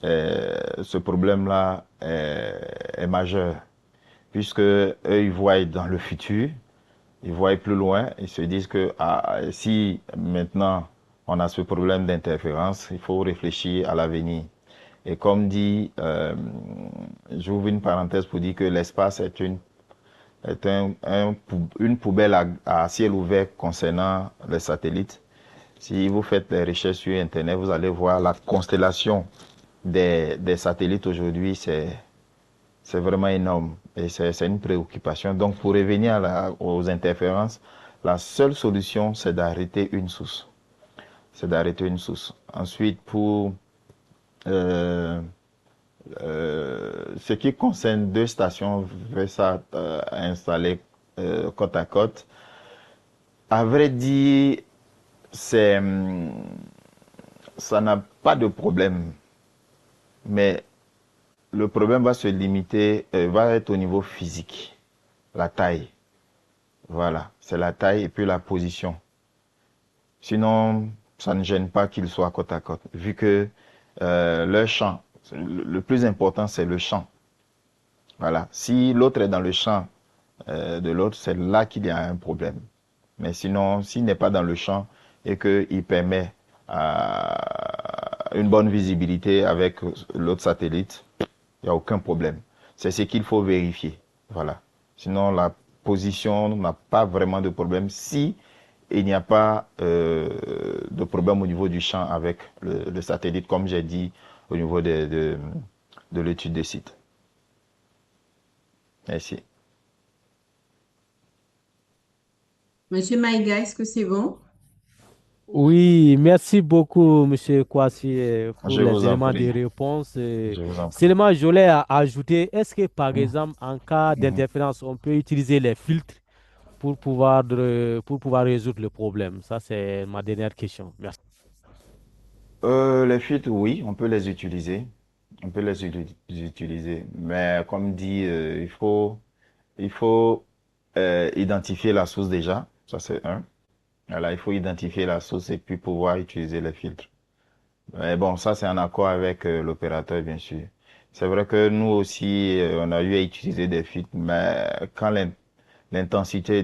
ce problème-là est majeur, puisque eux, ils voient dans le futur, ils voient plus loin, ils se disent que si maintenant on a ce problème d'interférence, il faut réfléchir à l'avenir. Et comme dit, j'ouvre une parenthèse pour dire que l'espace est une poubelle à ciel ouvert concernant les satellites. Si vous faites des recherches sur Internet, vous allez voir la constellation des satellites aujourd'hui, c'est vraiment énorme et c'est une préoccupation. Donc, pour revenir aux interférences, la seule solution, c'est d'arrêter une source. C'est d'arrêter une source. Ensuite, pour euh, ce qui concerne deux stations VSAT installées côte à côte, à vrai dire, c'est, ça n'a pas de problème. Mais le problème va se limiter, va être au niveau physique, la taille. Voilà, c'est la taille et puis la position. Sinon, ça ne gêne pas qu'ils soient côte à côte, vu que leur champ, le plus important, c'est le champ. Voilà, si l'autre est dans le champ de l'autre, c'est là qu'il y a un problème. Mais sinon, s'il n'est pas dans le champ et qu'il permet une bonne visibilité avec l'autre satellite, il n'y a aucun problème. C'est ce qu'il faut vérifier. Voilà. Sinon, la position n'a pas vraiment de problème si il n'y a pas de problème au niveau du champ avec le satellite, comme j'ai dit au niveau de l'étude des sites. Merci. Monsieur Maïga, est-ce que c'est bon? Oui, merci beaucoup, Monsieur Kwasi, pour Je les vous en éléments de prie. réponse. Je vous en prie. Seulement, je voulais ajouter, est-ce que, par Mhm. exemple, en cas Mhm. d'interférence, on peut utiliser les filtres pour pouvoir résoudre le problème? Ça, c'est ma dernière question. Merci. Les filtres, oui, on peut les utiliser. On peut les utiliser. Mais comme dit, il faut identifier la source déjà. Ça, c'est un. Voilà, il faut identifier la source et puis pouvoir utiliser les filtres. Mais bon, ça, c'est en accord avec l'opérateur, bien sûr. C'est vrai que nous aussi, on a eu à utiliser des filtres, mais quand l'intensité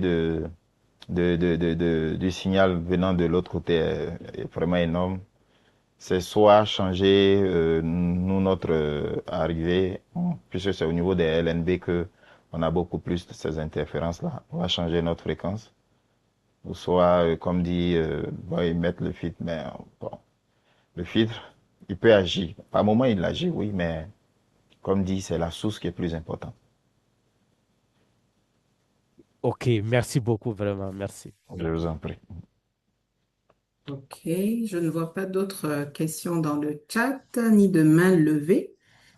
du signal venant de l'autre côté est vraiment énorme, c'est soit changer, nous, notre arrivée, puisque c'est au niveau des LNB que on a beaucoup plus de ces interférences-là. On va changer notre fréquence. Ou soit, comme dit, bon, ils mettent le filtre, mais bon, le filtre, il peut agir. Par moment, il agit, oui, mais comme dit, c'est la source qui est plus importante. Ok, merci beaucoup, vraiment, merci. Je vous en prie. Ok, je ne vois pas d'autres questions dans le chat ni de main levée.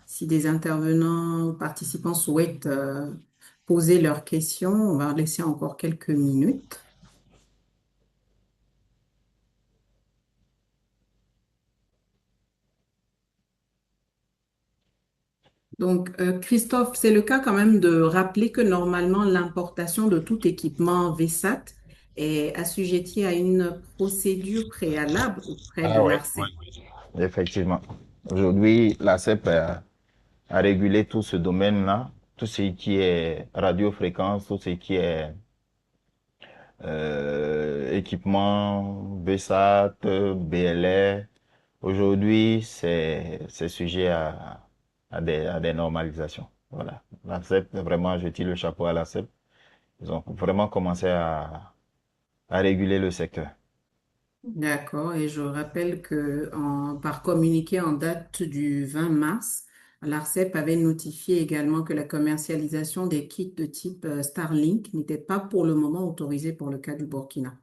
Si des intervenants ou participants souhaitent poser leurs questions, on va laisser encore quelques minutes. Donc, Christophe, c'est le cas quand même de rappeler que normalement, l'importation de tout équipement VSAT est assujettie à une procédure préalable auprès de Ah oui, l'ARCEP. effectivement. Aujourd'hui, la CEP a régulé tout ce domaine-là, tout ce qui est radiofréquence, tout ce qui est équipement, BSAT, BLR. Aujourd'hui, c'est sujet à des normalisations. Voilà. La CEP, vraiment, je tire le chapeau à la CEP. Ils ont vraiment commencé à réguler le secteur. D'accord, et je rappelle que par communiqué en date du 20 mars, l'ARCEP avait notifié également que la commercialisation des kits de type Starlink n'était pas pour le moment autorisée pour le cas du Burkina.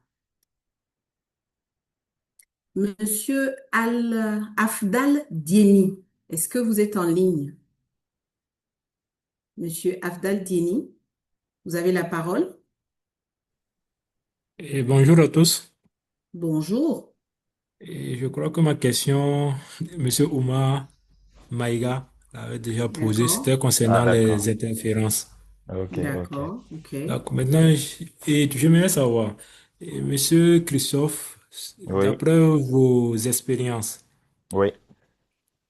Monsieur Afdal Diémy, est-ce que vous êtes en ligne? Monsieur Afdal Diémy, vous avez la parole. Et bonjour à tous. Bonjour. Et je crois que ma question, Monsieur Oumar Maïga l'avait déjà posée, D'accord, c'était Ah, concernant les d'accord. interférences. Ok, ok. d'accord, ok. Donc maintenant, j'aimerais savoir, Monsieur Christophe, Oui, d'après vos expériences, oui.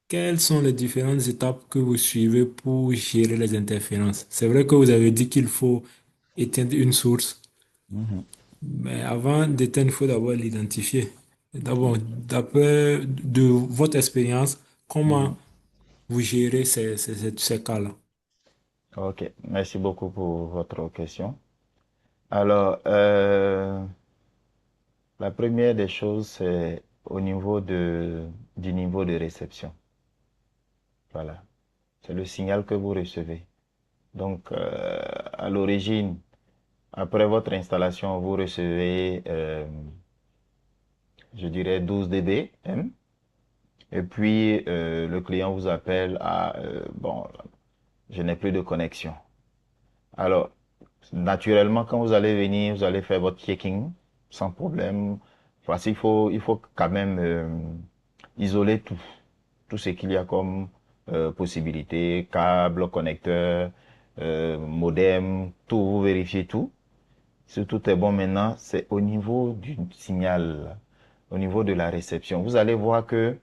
quelles sont les différentes étapes que vous suivez pour gérer les interférences? C'est vrai que vous avez dit qu'il faut éteindre une source, Mhm. mais avant d'éteindre, il faut d'abord l'identifier. D'abord, d'après de votre expérience, comment Mhm. vous gérez ces cas-là? Ok, merci beaucoup pour votre question. Alors, la première des choses, c'est au niveau du niveau de réception. Voilà, c'est le signal que vous recevez. Donc, à l'origine, après votre installation, vous recevez, je dirais, 12 dB, hein. Et puis, le client vous appelle à, bon, je n'ai plus de connexion. Alors, naturellement, quand vous allez venir, vous allez faire votre checking sans problème. Parce qu'il faut quand même isoler tout ce qu'il y a comme possibilité, câble, connecteur, modem, tout, vous vérifiez tout. Si tout est bon maintenant, c'est au niveau du signal, au niveau de la réception. Vous allez voir que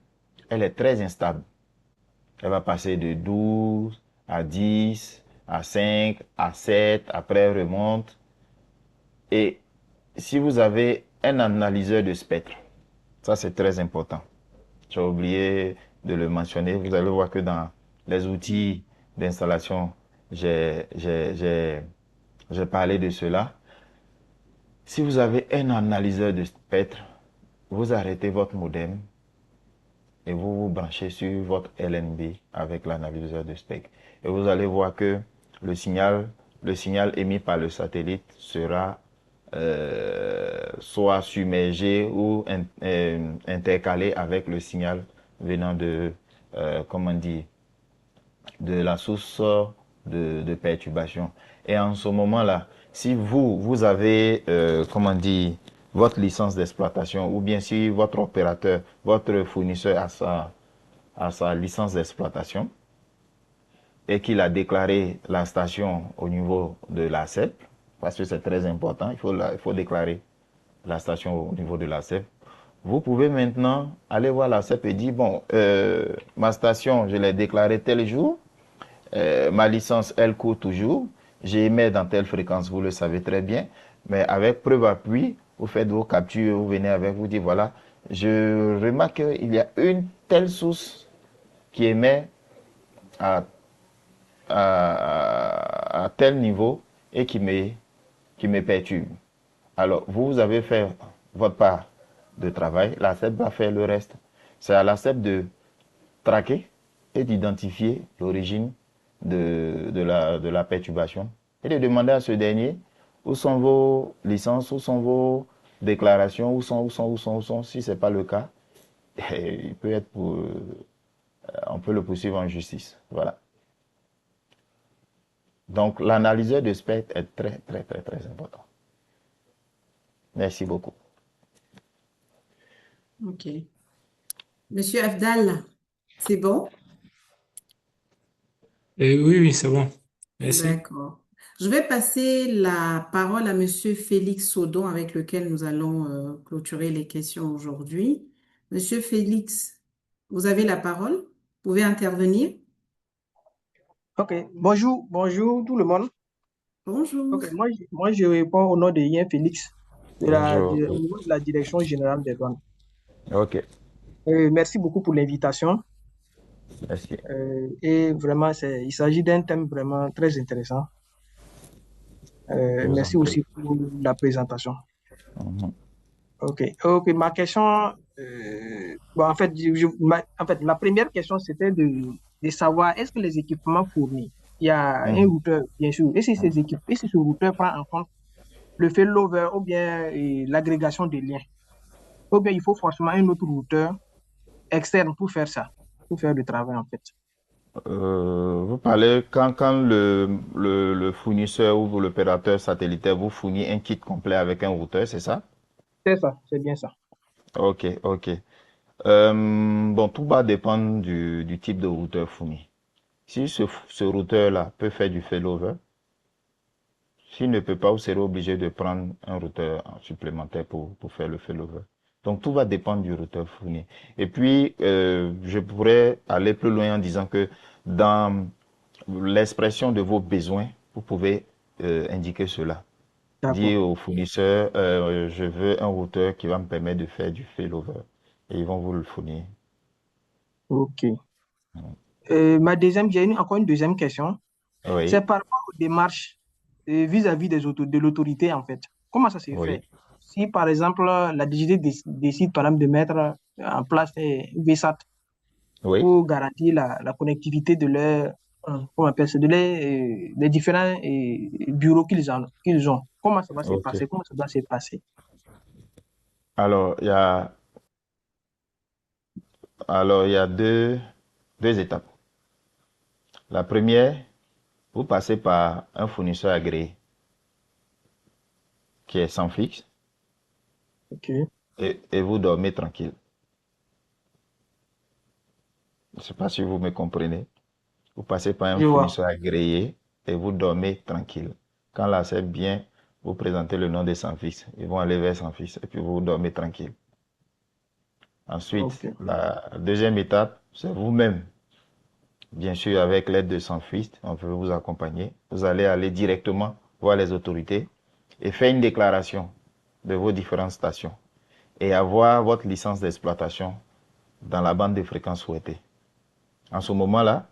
elle est très instable. Elle va passer de 12 à 10, à 5, à 7, après elle remonte. Et si vous avez un analyseur de spectre, ça c'est très important. J'ai oublié de le mentionner. Vous allez voir que dans les outils d'installation, j'ai j'ai- j'ai- j'ai parlé de cela. Si vous avez un analyseur de spectre, vous arrêtez votre modem et vous vous branchez sur votre LNB avec l'analyseur de spectre. Et vous allez voir que le signal, le signal émis par le satellite sera soit submergé ou intercalé avec le signal venant de, comment dire, de la source de perturbation. Et en ce moment-là, si vous avez, comment dire, votre licence d'exploitation, ou bien si votre opérateur, votre fournisseur a sa licence d'exploitation, et qu'il a déclaré la station au niveau de la CEP, parce que c'est très important, il faut déclarer la station au niveau de la CEP. Vous pouvez maintenant aller voir la CEP et dire, bon, ma station, je l'ai déclarée tel jour, ma licence, elle court toujours, j'émets dans telle fréquence, vous le savez très bien, mais avec preuve appui, vous faites vos captures, vous venez avec, vous dites, voilà, je remarque qu'il y a une telle source qui émet à à tel niveau et qui me perturbe. Alors, vous avez fait votre part de travail, la CEP va faire le reste. C'est à la CEP de traquer et d'identifier l'origine de la perturbation et de demander à ce dernier où sont vos licences, où sont vos déclarations, où sont. Si ce n'est pas le cas, il peut être on peut le poursuivre en justice. Voilà. Donc, l'analyseur de spectre est très important. Merci beaucoup. OK. Monsieur Afdal, c'est bon? Oui, c'est bon. Merci. D'accord. Je vais passer la parole à Monsieur Félix Sodon avec lequel nous allons clôturer les questions aujourd'hui. Monsieur Félix, vous avez la parole. Vous pouvez intervenir. Ok, bonjour tout le monde. Bonjour. Ok, moi je réponds au nom de Yen Félix Bonjour. au niveau de la Direction générale des douanes. Ok, Merci beaucoup pour l'invitation. merci. Et vraiment, il s'agit d'un thème vraiment très intéressant. Je vous en Merci prie. aussi pour la présentation. Mhm. Ok, ma question, bon, en fait, en fait, la première question, c'était de savoir est-ce que les équipements fournis, il y a un Mhm. routeur, bien sûr, et si et si ce routeur prend en compte le failover ou bien l'agrégation des liens, ou bien il faut forcément un autre routeur externe pour faire ça, pour faire le travail, en fait. Vous parlez quand le fournisseur ou l'opérateur satellitaire vous fournit un kit complet avec un routeur, c'est ça? C'est ça, c'est bien ça. Ok, ok. Bon, tout va dépendre du type de routeur fourni. Si ce routeur-là peut faire du failover, s'il ne peut pas, vous serez obligé de prendre un routeur supplémentaire pour faire le failover. Donc, tout va dépendre du routeur fourni. Et puis, je pourrais aller plus loin en disant que dans l'expression de vos besoins, vous pouvez indiquer cela. D'accord. Dire au fournisseur, je veux un routeur qui va me permettre de faire du failover. Et ils vont vous le fournir. Ok. Mm. Encore une deuxième question. C'est Oui, par rapport aux démarches vis-à-vis de l'autorité, en fait. Comment ça s'est oui, fait? Si, par exemple, la DGT décide, par exemple, de mettre en place un VSAT oui. pour garantir la connectivité de comment on appelle ça, des différents bureaux qu'ils ont. Comment ça va se Ok. passer? Comment ça doit se passer? Alors, il y a deux étapes. La première, vous passez par un fournisseur agréé qui est sans fixe Ok, et vous dormez tranquille. Je ne sais pas si vous me comprenez. Vous passez par un je vois. fournisseur agréé et vous dormez tranquille. Quand là c'est bien, vous présentez le nom des sans fixe. Ils vont aller vers sans fixe et puis vous dormez tranquille. Ensuite, Ok, la deuxième étape, c'est vous-même. Bien sûr, avec l'aide de sans fixe, on peut vous accompagner. Vous allez aller directement voir les autorités et faire une déclaration de vos différentes stations et avoir votre licence d'exploitation dans la bande de fréquence souhaitée. En ce moment-là,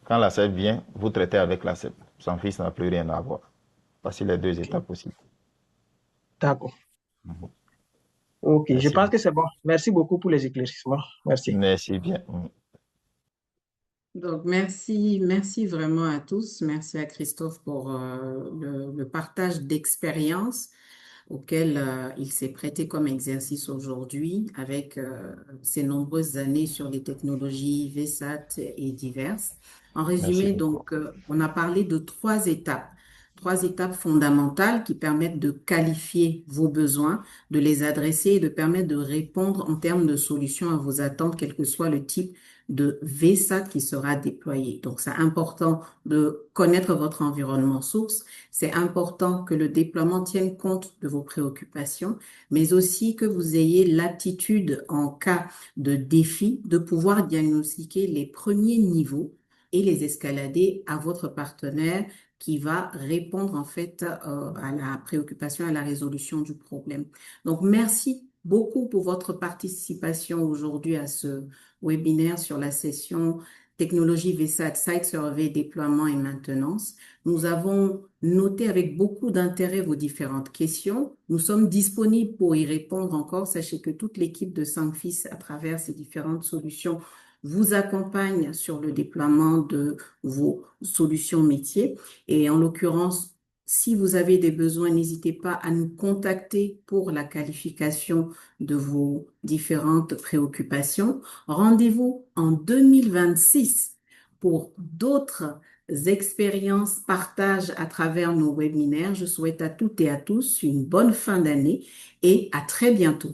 quand la CEP vient, vous traitez avec la CEP. Sans fils n'a plus rien à voir. Voici les deux ok, étapes possibles. d'accord. Mhm. Ok, je Merci pense que beaucoup. c'est bon. Merci beaucoup pour les éclaircissements. Merci. Merci bien. Mhm. Donc, merci vraiment à tous. Merci à Christophe pour le partage d'expérience. auquel il s'est prêté comme exercice aujourd'hui avec ses nombreuses années sur les technologies VSAT et diverses. En Merci résumé, beaucoup. donc, on a parlé de trois étapes fondamentales qui permettent de qualifier vos besoins, de les adresser et de permettre de répondre en termes de solutions à vos attentes, quel que soit le type de VSAT qui sera déployé. Donc, c'est important de connaître votre environnement source. C'est important que le déploiement tienne compte de vos préoccupations, mais aussi que vous ayez l'aptitude, en cas de défi, de pouvoir diagnostiquer les premiers niveaux et les escalader à votre partenaire qui va répondre en fait à la préoccupation, à la résolution du problème. Donc, merci beaucoup pour votre participation aujourd'hui à ce webinaire sur la session Technologie VSAT, Site Survey, déploiement et maintenance. Nous avons noté avec beaucoup d'intérêt vos différentes questions. Nous sommes disponibles pour y répondre encore. Sachez que toute l'équipe de Sankfis, à travers ces différentes solutions, vous accompagne sur le déploiement de vos solutions métiers. Et en l'occurrence, si vous avez des besoins, n'hésitez pas à nous contacter pour la qualification de vos différentes préoccupations. Rendez-vous en 2026 pour d'autres expériences, partages à travers nos webinaires. Je souhaite à toutes et à tous une bonne fin d'année et à très bientôt.